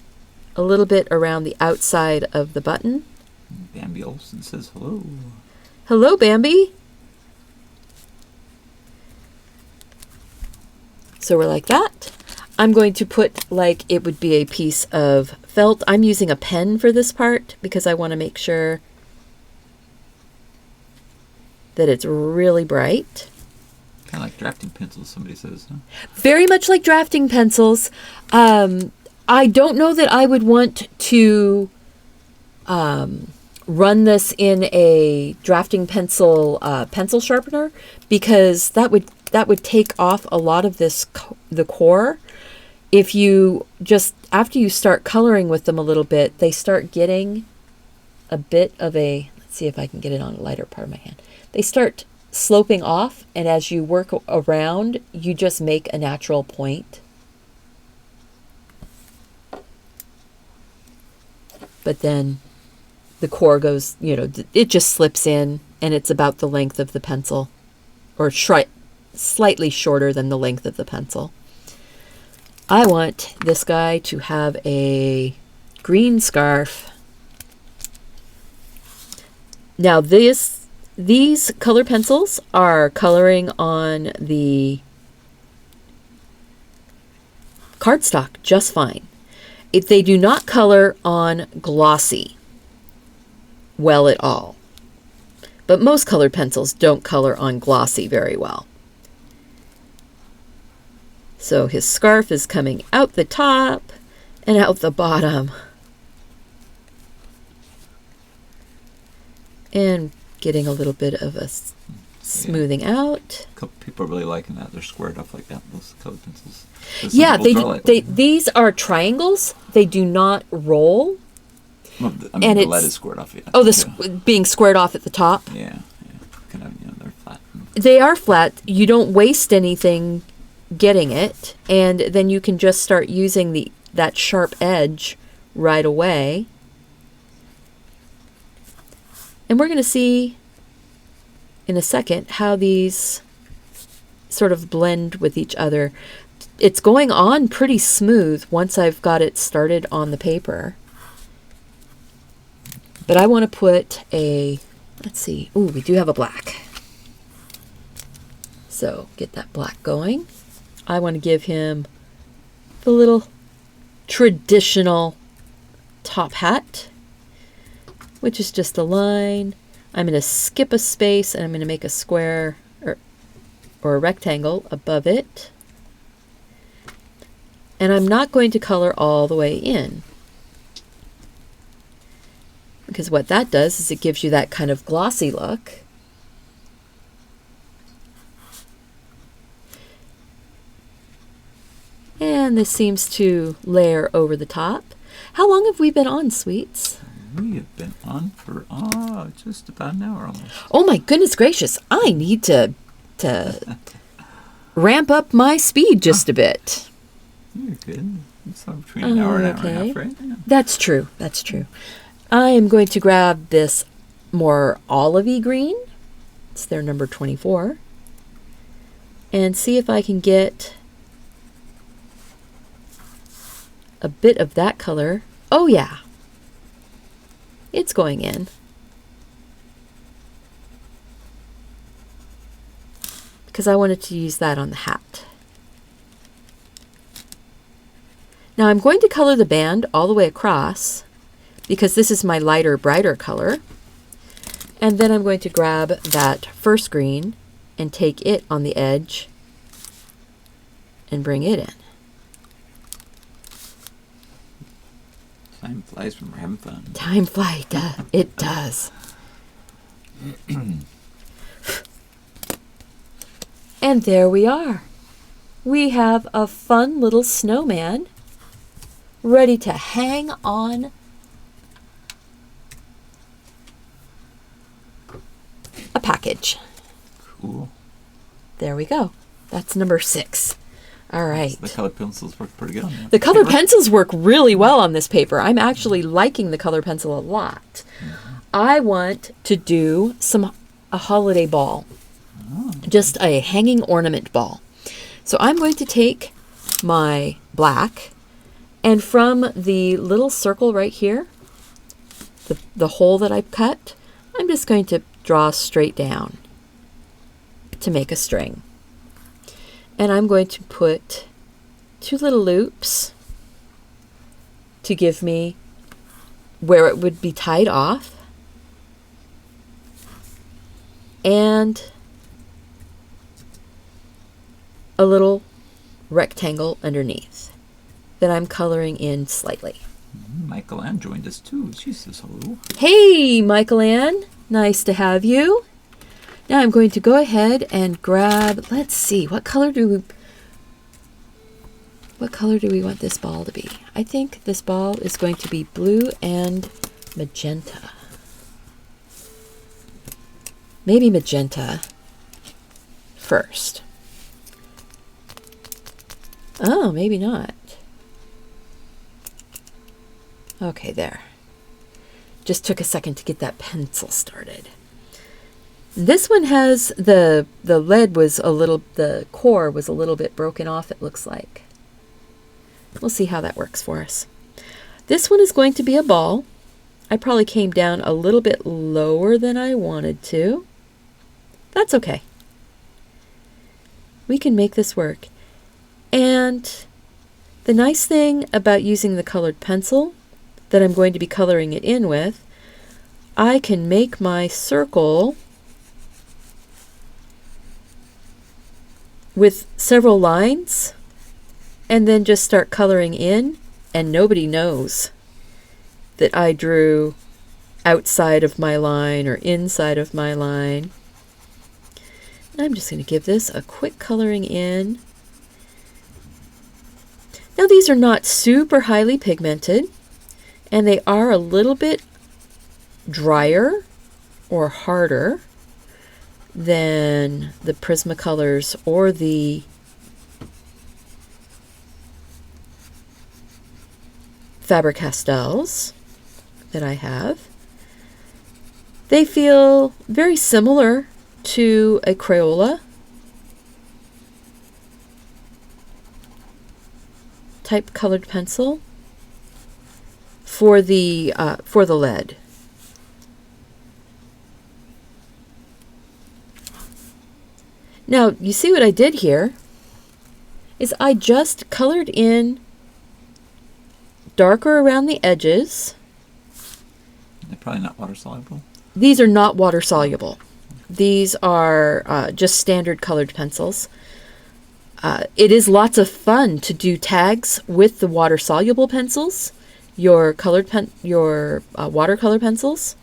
a little bit around the outside of the button. Bambi Olson says hello. Hello, Bambi. So we're like that. I'm going to put like it would be a piece of felt. I'm using a pen for this part because I want to make sure that it's really bright. Kind of like drafting pencils, somebody says, huh? Very much like drafting pencils. I don't know that I would want to run this in a drafting pencil pencil sharpener, because that would take off a lot of the core. If you just, after you start coloring with them a little bit, they start getting a bit of a, let's see if I can get it on a lighter part of my hand. They start sloping off, and as you work around, you just make a natural point. But then the core goes, it just slips in, and it's about the length of the pencil, or slightly shorter than the length of the pencil. I want this guy to have a green scarf. Now these color pencils are coloring on the cardstock just fine. If they do not color on glossy well at all. But most colored pencils don't color on glossy very well. So his scarf is coming out the top and out the bottom. And getting a little bit of a smoothing out. A couple people are really liking that. They're squared up like that, those colored pencils. Yeah, these are triangles. They do not roll. Well, I mean, the lead is squared off. Yeah. Oh, being squared off at the top? Yeah. Kind of, they're flat. They are flat. You don't waste anything getting it, and then you can just start using that sharp edge right away. And we're going to see in a second how these sort of blend with each other. It's going on pretty smooth once I've got it started on the paper. But I want to put let's see, ooh, we do have a black. So get that black going. I want to give him the little traditional top hat, which is just a line. I'm going to skip a space and I'm going to make a square or a rectangle above it. And I'm not going to color all the way in, because what that does is it gives you that kind of glossy look. And this seems to layer over the top. How long have we been on, sweets? We have been on for just about an hour almost. Oh my goodness gracious. I need to ramp up my speed just a bit. You're good. It's between an hour and an hour and a half, right? Yeah. That's true. That's true. I am going to grab this more olivey green. It's their number 24. And see if I can get a bit of that color. Oh yeah. It's going in. Because I wanted to use that on the hat. Now I'm going to color the band all the way across, because this is my lighter, brighter color. And then I'm going to grab that first green and take it on the edge and bring it in. Time flies when we're having fun. Time flies, it does. And there we are. We have a fun little snowman ready to hang on a package. Cool. There we go. That's number 6. All right. The colored pencils work pretty good on that. The colored pencils work really well on this paper. I'm actually liking the color pencil a lot. Mm-hmm. I want to do a holiday ball. Oh. Just a hanging ornament ball. So I'm going to take my black, and from the little circle right here, the hole that I've cut, I'm just going to draw straight down to make a string. And I'm going to put 2 little loops to give me where it would be tied off, and a little rectangle underneath that I'm coloring in slightly. Michael Ann joined us too. She says hello. Hey, Michael Ann. Nice to have you. Now I'm going to go ahead and grab, let's see, what color do we want this ball to be? I think this ball is going to be blue and magenta. Maybe magenta first. Oh, maybe not. Okay, there. Just took a second to get that pencil started. This one has the lead was a little, the core was a little bit broken off, it looks like. We'll see how that works for us. This one is going to be a ball. I probably came down a little bit lower than I wanted to. That's okay. We can make this work. And the nice thing about using the colored pencil that I'm going to be coloring it in with, I can make my circle with several lines and then just start coloring in, and nobody knows that I drew outside of my line or inside of my line. I'm just going to give this a quick coloring in. Now these are not super highly pigmented, and they are a little bit drier or harder than the Prismacolors or the Faber-Castells that I have. They feel very similar to a Crayola type colored pencil for the lead. Now, you see what I did here is I just colored in darker around the edges. They're probably not water soluble. These are not water soluble. These are just standard colored pencils. It is lots of fun to do tags with the water soluble pencils, your watercolor pencils.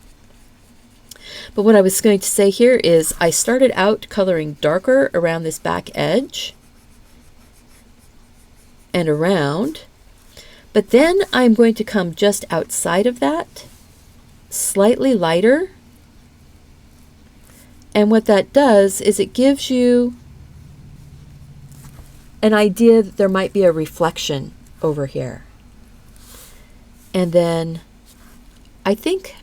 But what I was going to say here is I started out coloring darker around this back edge and around, but then I'm going to come just outside of that, slightly lighter. And what that does is it gives you an idea that there might be a reflection over here. And then I think,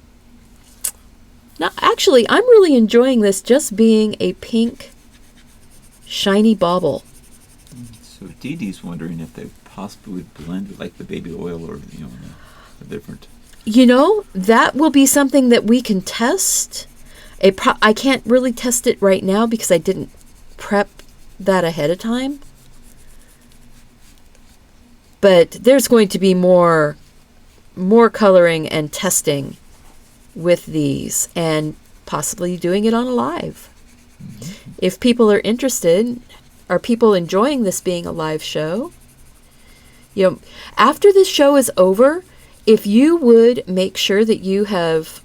now actually I'm really enjoying this just being a pink shiny bauble. So Dee Dee's wondering if they possibly would blend with like the baby oil or a different. You know, that will be something that we can test. I can't really test it right now because I didn't prep that ahead of time. But there's going to be more coloring and testing with these, and possibly doing it on a live. Mm-hmm. If people are interested, are people enjoying this being a live show? You know, after this show is over, if you would make sure that you have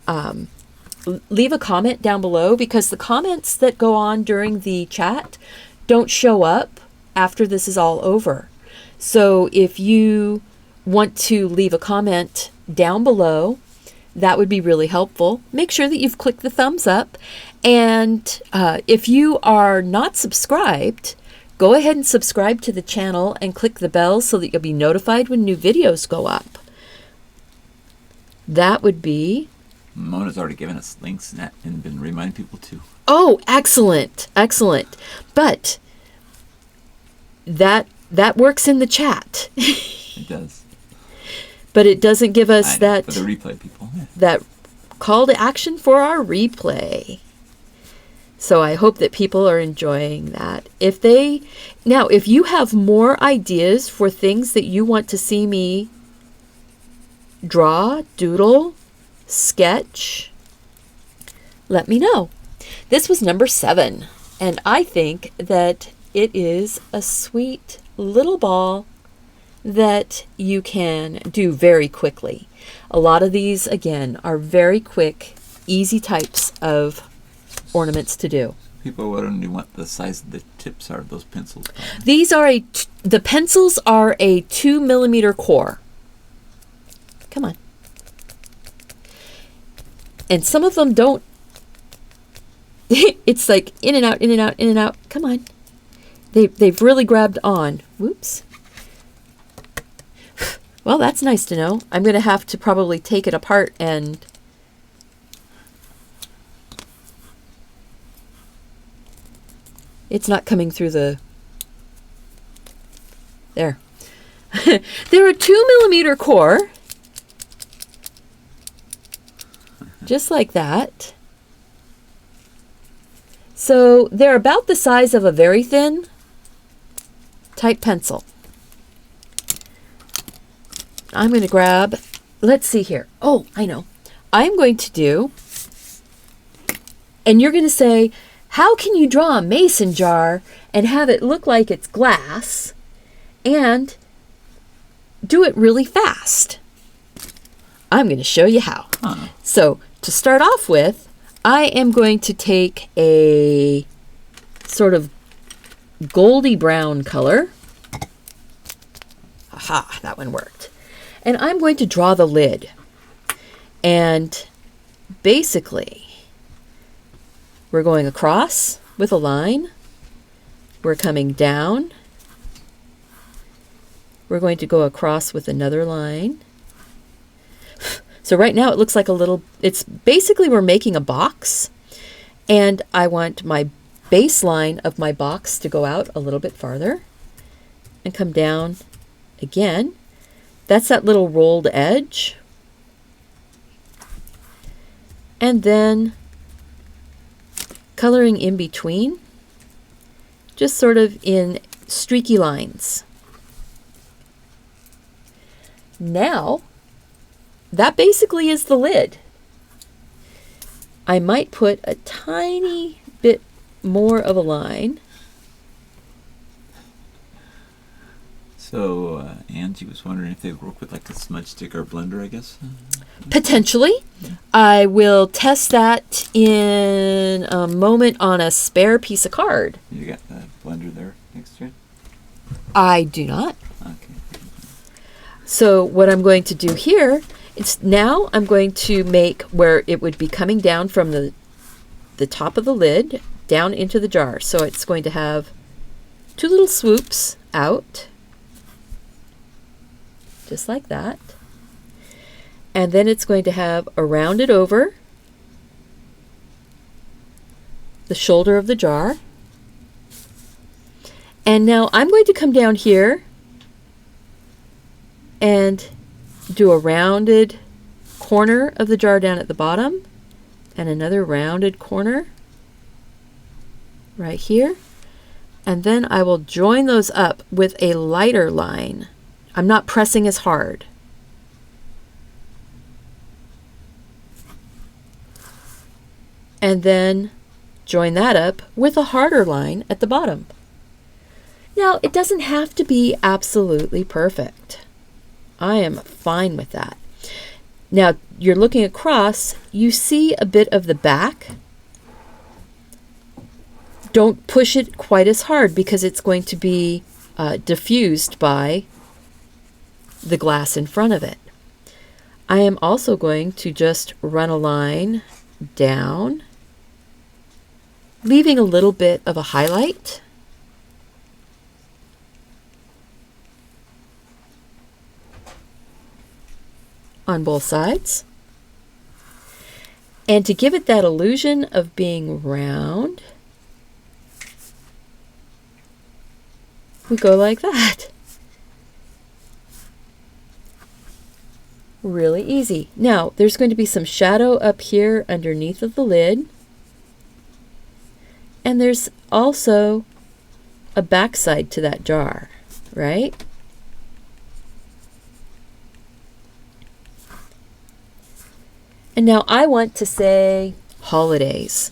leave a comment down below, because the comments that go on during the chat don't show up after this is all over. So if you want to leave a comment down below, that would be really helpful. Make sure that you've clicked the thumbs up. And if you are not subscribed, go ahead and subscribe to the channel and click the bell so that you'll be notified when new videos go up. That would be... Mona's already given us links and been reminding people too. Oh, excellent. Excellent. But that works in the chat. It does. But it doesn't give us that... For the replay people. Yeah. That call to action for our replay. So I hope that people are enjoying that. If you have more ideas for things that you want to see me draw, doodle, sketch, let me know. This was number 7, and I think that it is a sweet little ball that you can do very quickly. A lot of these, again, are very quick, easy types of ornaments to do. People are wondering what the size of the tips are of those pencils. These are the pencils are a 2mm core. Come on. And some of them don't. It's like in and out, in and out, in and out. Come on. They've really grabbed on. Whoops. Well, that's nice to know. I'm going to have to probably take it apart and... It's not coming through the... There. They're a 2mm core, just like that. So they're about the size of a very thin type pencil. I'm going to grab, let's see here. Oh, I know. I'm going to do, and you're going to say, how can you draw a mason jar and have it look like it's glass and do it really fast? I'm going to show you how. So to start off with, I am going to take a sort of goldy brown color. Aha, that one worked. And I'm going to draw the lid. And basically, we're going across with a line. We're coming down. We're going to go across with another line. So right now it looks like a little, it's basically we're making a box. And I want my baseline of my box to go out a little bit farther and come down again. That's that little rolled edge. And then coloring in between, just sort of in streaky lines. Now, that basically is the lid. I might put a tiny bit more of a line. So, Angie was wondering if they work with like a smudge stick or blender, I guess? Potentially. I will test that in a moment on a spare piece of card. You got the blender there next to it? I do not. Okay. So what I'm going to do here is now I'm going to make where it would be coming down from the top of the lid down into the jar. So it's going to have two little swoops out, just like that. And then it's going to have a rounded over the shoulder of the jar. And now I'm going to come down here and do a rounded corner of the jar down at the bottom and another rounded corner right here. And then I will join those up with a lighter line. I'm not pressing as hard. And then join that up with a harder line at the bottom. Now, it doesn't have to be absolutely perfect. I am fine with that. Now, you're looking across, you see a bit of the back. Don't push it quite as hard because it's going to be diffused by the glass in front of it. I am also going to just run a line down, leaving a little bit of a highlight. On both sides. And to give it that illusion of being round, we go like that. Really easy. Now, there's going to be some shadow up here underneath of the lid. And there's also a backside to that jar, right? And now I want to say holidays.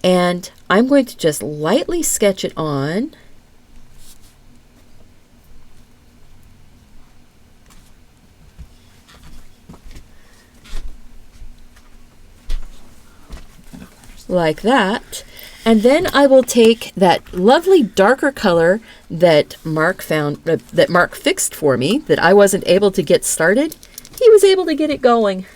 And I'm going to just lightly sketch it on. Like that. And then I will take that lovely darker color that Mark fixed for me, that I wasn't able to get started. He was able to get it going.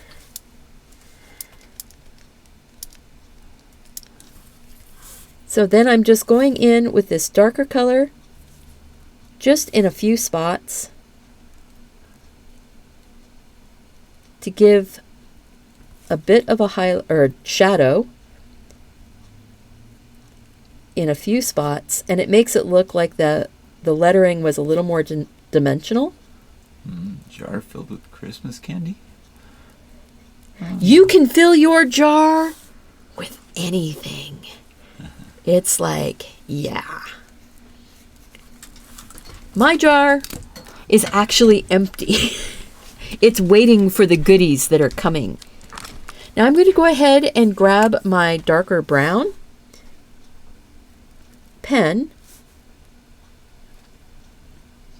So then I'm just going in with this darker color, just in a few spots, to give a bit of a shadow in a few spots, and it makes it look like the lettering was a little more dimensional. Jar filled with Christmas candy? You can fill your jar with anything. It's like, yeah. My jar is actually empty. It's waiting for the goodies that are coming. Now I'm going to go ahead and grab my darker brown pen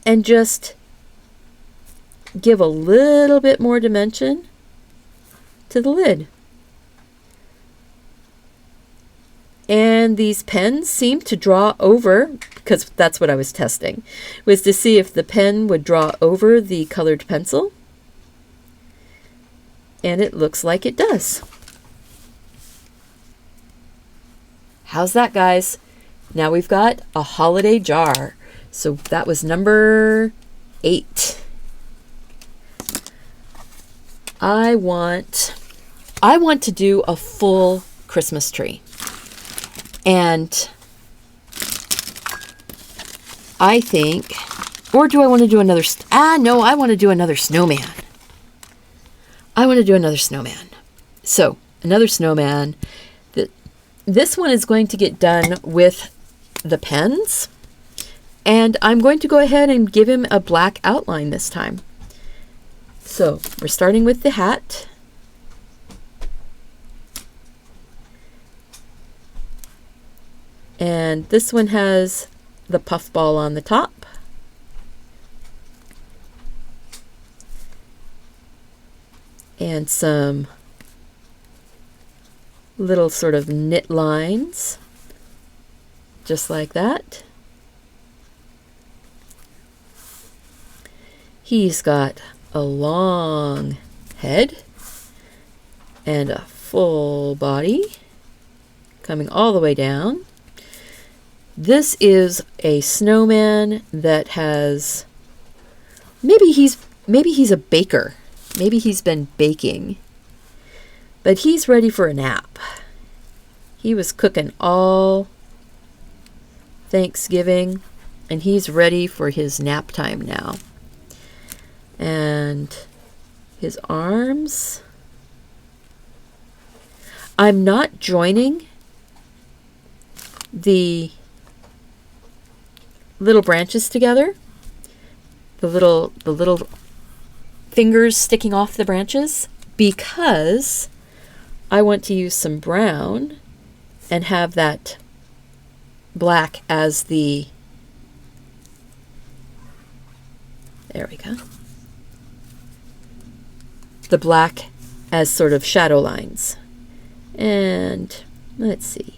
and just give a little bit more dimension to the lid. And these pens seem to draw over, because that's what I was testing, was to see if the pen would draw over the colored pencil. And it looks like it does. How's that, guys? Now we've got a holiday jar. So that was number 8. I want to do a full Christmas tree. And I think, or do I want to do another, no, I want to do another snowman. I want to do another snowman. So, another snowman. This one is going to get done with the pens. And I'm going to go ahead and give him a black outline this time. So, we're starting with the hat. And this one has the puffball on the top. And some little sort of knit lines, just like that. He's got a long head and a full body coming all the way down. This is a snowman that has, maybe he's a baker. Maybe he's been baking. But he's ready for a nap. He was cooking all Thanksgiving, and he's ready for his nap time now. And his arms, I'm not joining the little branches together, the little fingers sticking off the branches, because I want to use some brown and have that black as the, there we go, the black as sort of shadow lines. And let's see.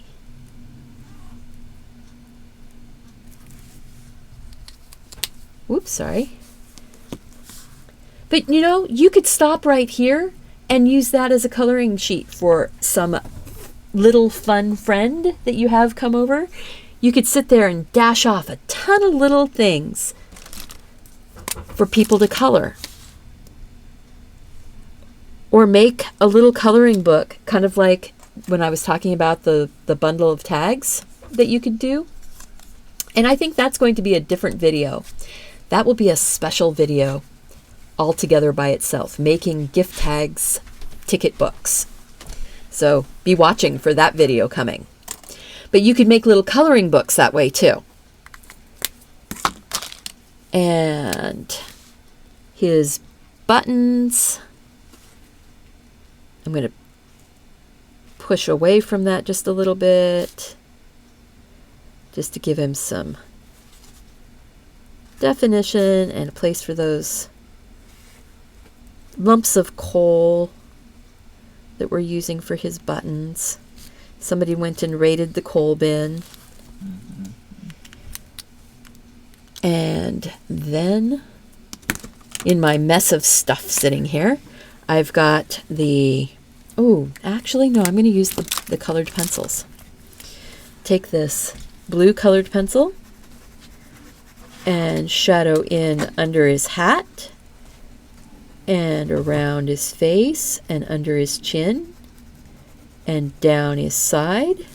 Whoops, sorry. But you know, you could stop right here and use that as a coloring sheet for some little fun friend that you have come over. You could sit there and dash off a ton of little things for people to color. Or make a little coloring book, kind of like when I was talking about the bundle of tags that you could do. And I think that's going to be a different video. That will be a special video altogether by itself, making gift tags ticket books. So be watching for that video coming. But you could make little coloring books that way too. And his buttons, I'm going to push away from that just a little bit, just to give him some definition and a place for those lumps of coal that we're using for his buttons. Somebody went and raided the coal bin. And then in my mess of stuff sitting here, I've got the, oh, actually, no, I'm going to use the colored pencils. Take this blue colored pencil and shadow in under his hat and around his face and under his chin and down his side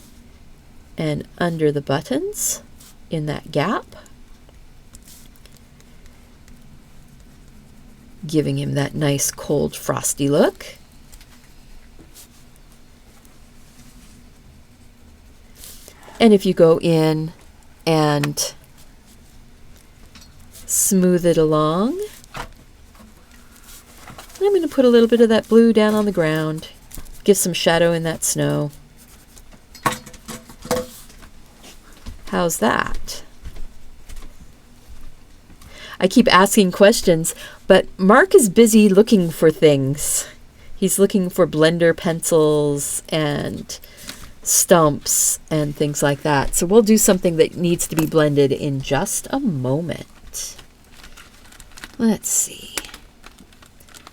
and under the buttons in that gap, giving him that nice cold frosty look. And if you go in and smooth it along, I'm going to put a little bit of that blue down on the ground, give some shadow in that snow. How's that? I keep asking questions, but Mark is busy looking for things. He's looking for blender pencils and stumps and things like that. So we'll do something that needs to be blended in just a moment. Let's see.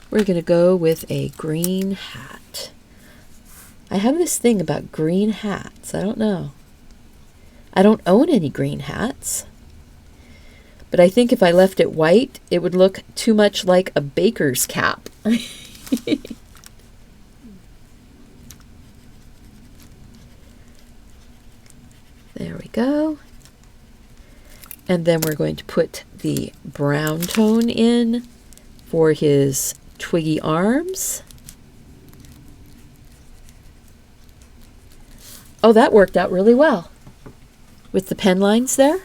We're going to go with a green hat. I have this thing about green hats. I don't know. I don't own any green hats. But I think if I left it white, it would look too much like a baker's cap. There we go. And then we're going to put the brown tone in for his twiggy arms. Oh, that worked out really well with the pen lines there.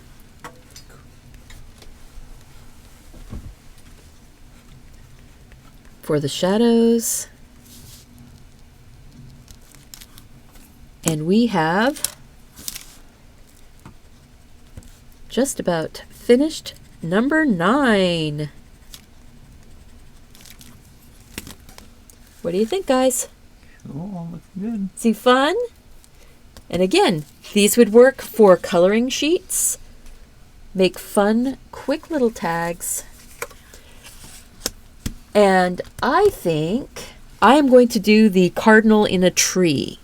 For the shadows. And we have just about finished number 9. What do you think, guys? Cool, looks good. Is he fun? And again, these would work for coloring sheets. Make fun, quick little tags. And I think I am going to do the cardinal in a tree.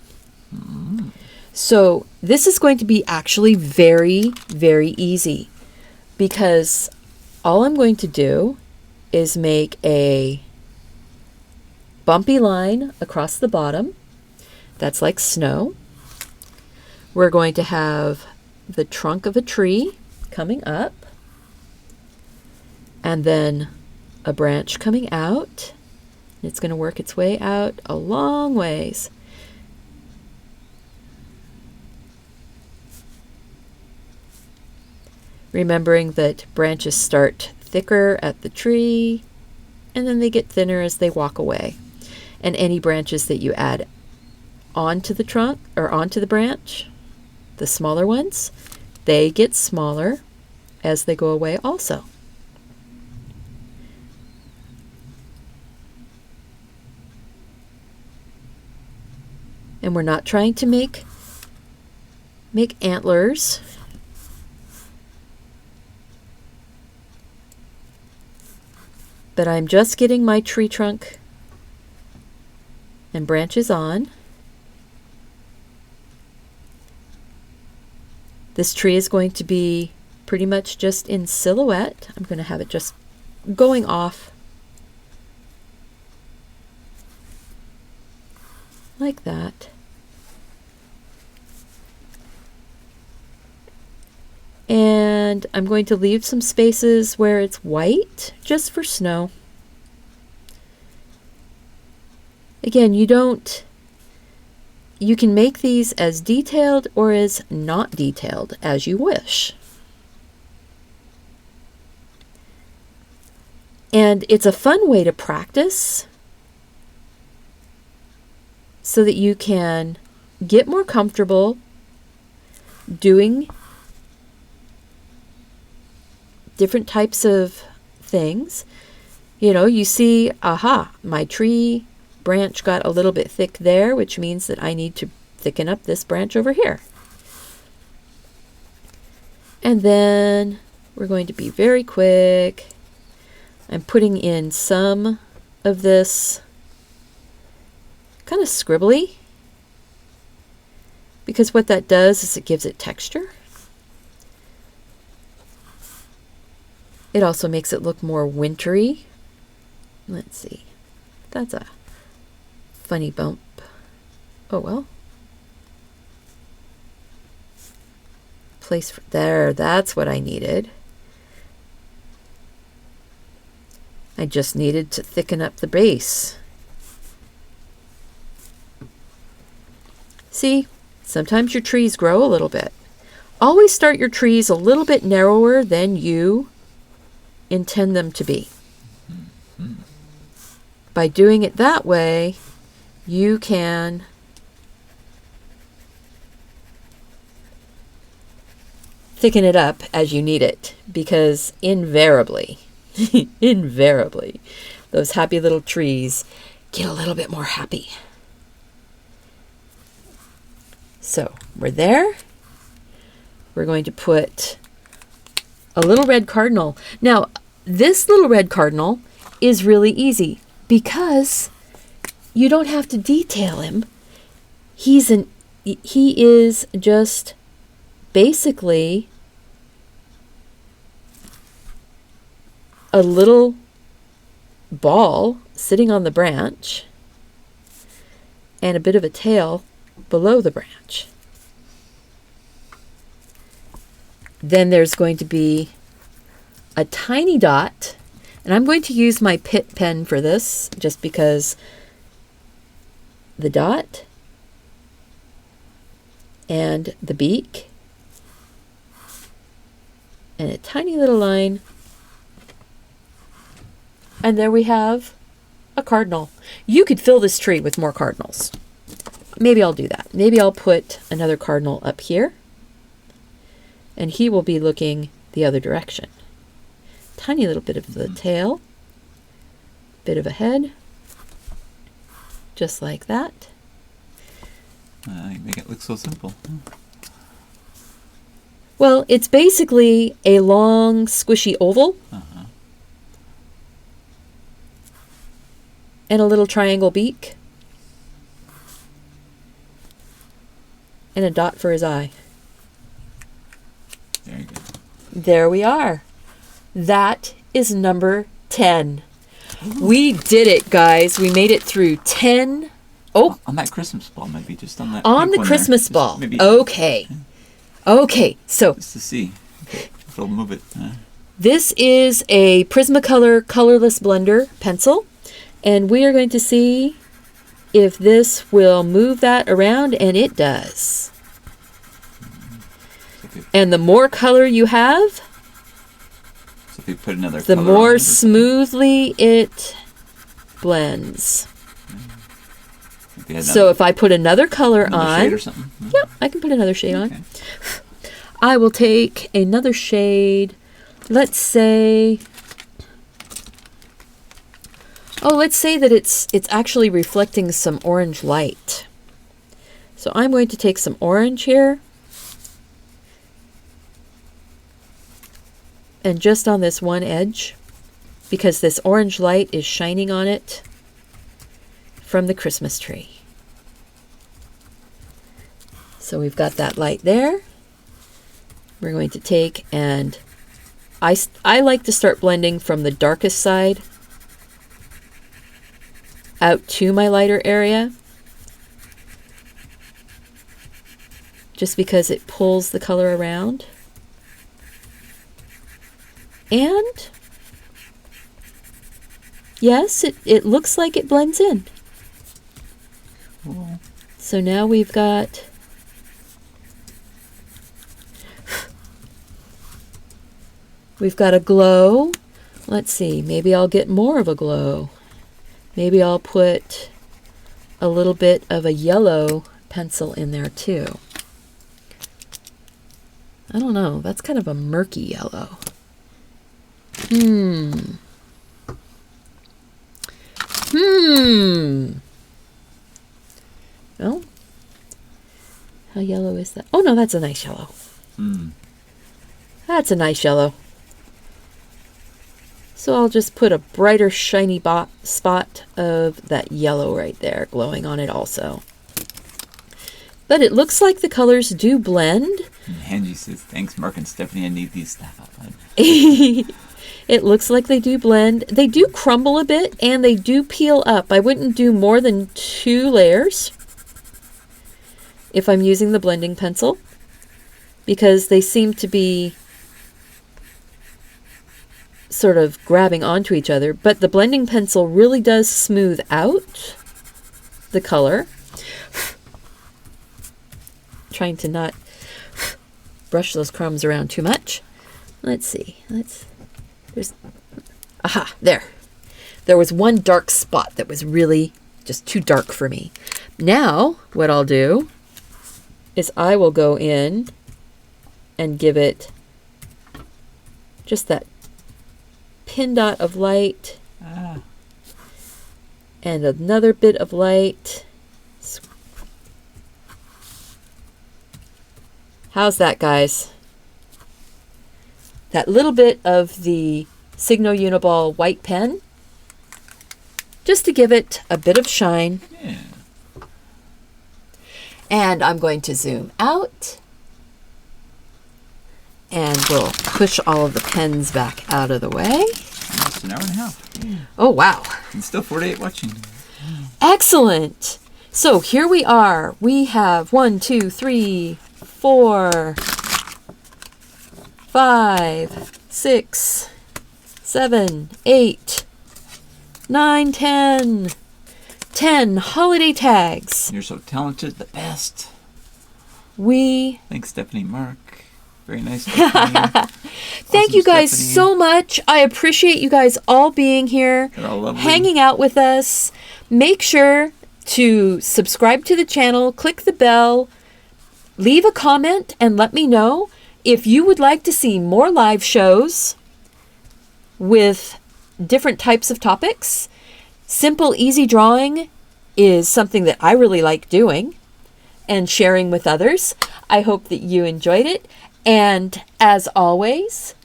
So this is going to be actually very, very easy, because all I'm going to do is make a bumpy line across the bottom. That's like snow. We're going to have the trunk of a tree coming up, and then a branch coming out. It's going to work its way out a long ways. Remembering that branches start thicker at the tree, and then they get thinner as they walk away. And any branches that you add onto the trunk or onto the branch, the smaller ones, they get smaller as they go away also. And we're not trying to make antlers. But I'm just getting my tree trunk and branches on. This tree is going to be pretty much just in silhouette. I'm going to have it just going off like that. And I'm going to leave some spaces where it's white just for snow. Again, you can make these as detailed or as not detailed as you wish. And it's a fun way to practice so that you can get more comfortable doing different types of things. You know, you see, aha, my tree branch got a little bit thick there, which means that I need to thicken up this branch over here. And then we're going to be very quick. I'm putting in some of this kind of scribbly, because what that does is it gives it texture. It also makes it look more wintry. Let's see. That's a funny bump. Oh well. Place for there. That's what I needed. I just needed to thicken up the base. See, sometimes your trees grow a little bit. always start your trees a little bit narrower than you intend them to be. By doing it that way, you can thicken it up as you need it, because invariably, invariably, those happy little trees get a little bit more happy. So we're there. We're going to put a little red cardinal. Now, this little red cardinal is really easy because you don't have to detail him. He is just basically a little ball sitting on the branch and a bit of a tail below the branch. Then there's going to be a tiny dot, and I'm going to use my Pitt pen for this just because the dot and the beak and a tiny little line, and there we have a cardinal. You could fill this tree with more cardinals. Maybe I'll do that. Maybe I'll put another cardinal up here, and he will be looking the other direction. Tiny little bit of the tail, bit of a head, just like that. You make it look so simple. Well, it's basically a long, squishy oval and a little triangle beak and a dot for his eye. Very good. There we are. That is number 10. We did it, guys. We made it through 10. Oh, on that Christmas ball, maybe just on that. on the Christmas ball. Okay. Okay, so Just to see. Okay, if it'll move it. this is a Prismacolor colorless blender pencil, and we are going to see if this will move that around, and it does. And the more color you have, So if you put another the color more on it, smoothly it blends. if you had So if I put another color another shade on, or something. yep, I can put another shade on. Okay. I will take another shade. Let's say, let's say that it's actually reflecting some orange light. So I'm going to take some orange here. And just on this one edge, because this orange light is shining on it from the Christmas tree. So we've got that light there. We're going to take, and I like to start blending from the darkest side out to my lighter area, just because it pulls the color around. And yes, it looks like it blends in. Cool. So now we've got a glow. Let's see, maybe I'll get more of a glow. Maybe I'll put a little bit of a yellow pencil in there too. I don't know, that's kind of a murky yellow. Oh, how yellow is that? Oh no, that's a nice yellow. That's a nice yellow. So I'll just put a brighter shiny spot of that yellow right there glowing on it also. But it looks like the colors do blend. Angie says, thanks, Mark and Stephanie. I need these stuff up. It looks like they do blend. They do crumble a bit, and they do peel up. I wouldn't do more than 2 layers if I'm using the blending pencil, because they seem to be sort of grabbing onto each other. But the blending pencil really does smooth out the color. Trying to not brush those crumbs around too much. Let's see. Aha, there. There was one dark spot that was really just too dark for me. Now, what I'll do is I will go in and give it just that pin dot of light and another bit of light. How's that, guys? That little bit of the Signo Uniball white pen, just to give it a bit of shine. Yeah. And I'm going to zoom out. And we'll push all of the pens back out of the way. Almost an hour and a half. Oh, wow. And still 48 watching. Excellent. So here we are. We have 1, 2, 3, 4, 5, 6, 7, 8, 9, 10. 10 holiday tags. You're so talented, the best. Thanks, Stephanie Mark. Very nice. Stephanie. Thank you guys Stephanie. so much. I appreciate you guys all being here, They're all lovely. hanging out with us. Make sure to subscribe to the channel, click the bell, leave a comment, and let me know if you would like to see more live shows with different types of topics. Simple, easy drawing is something that I really like doing and sharing with others. I hope that you enjoyed it. And as always,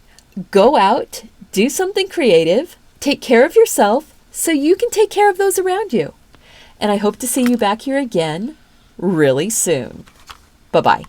go out, do something creative, take care of yourself so you can take care of those around you. And I hope to see you back here again really soon. Bye-bye.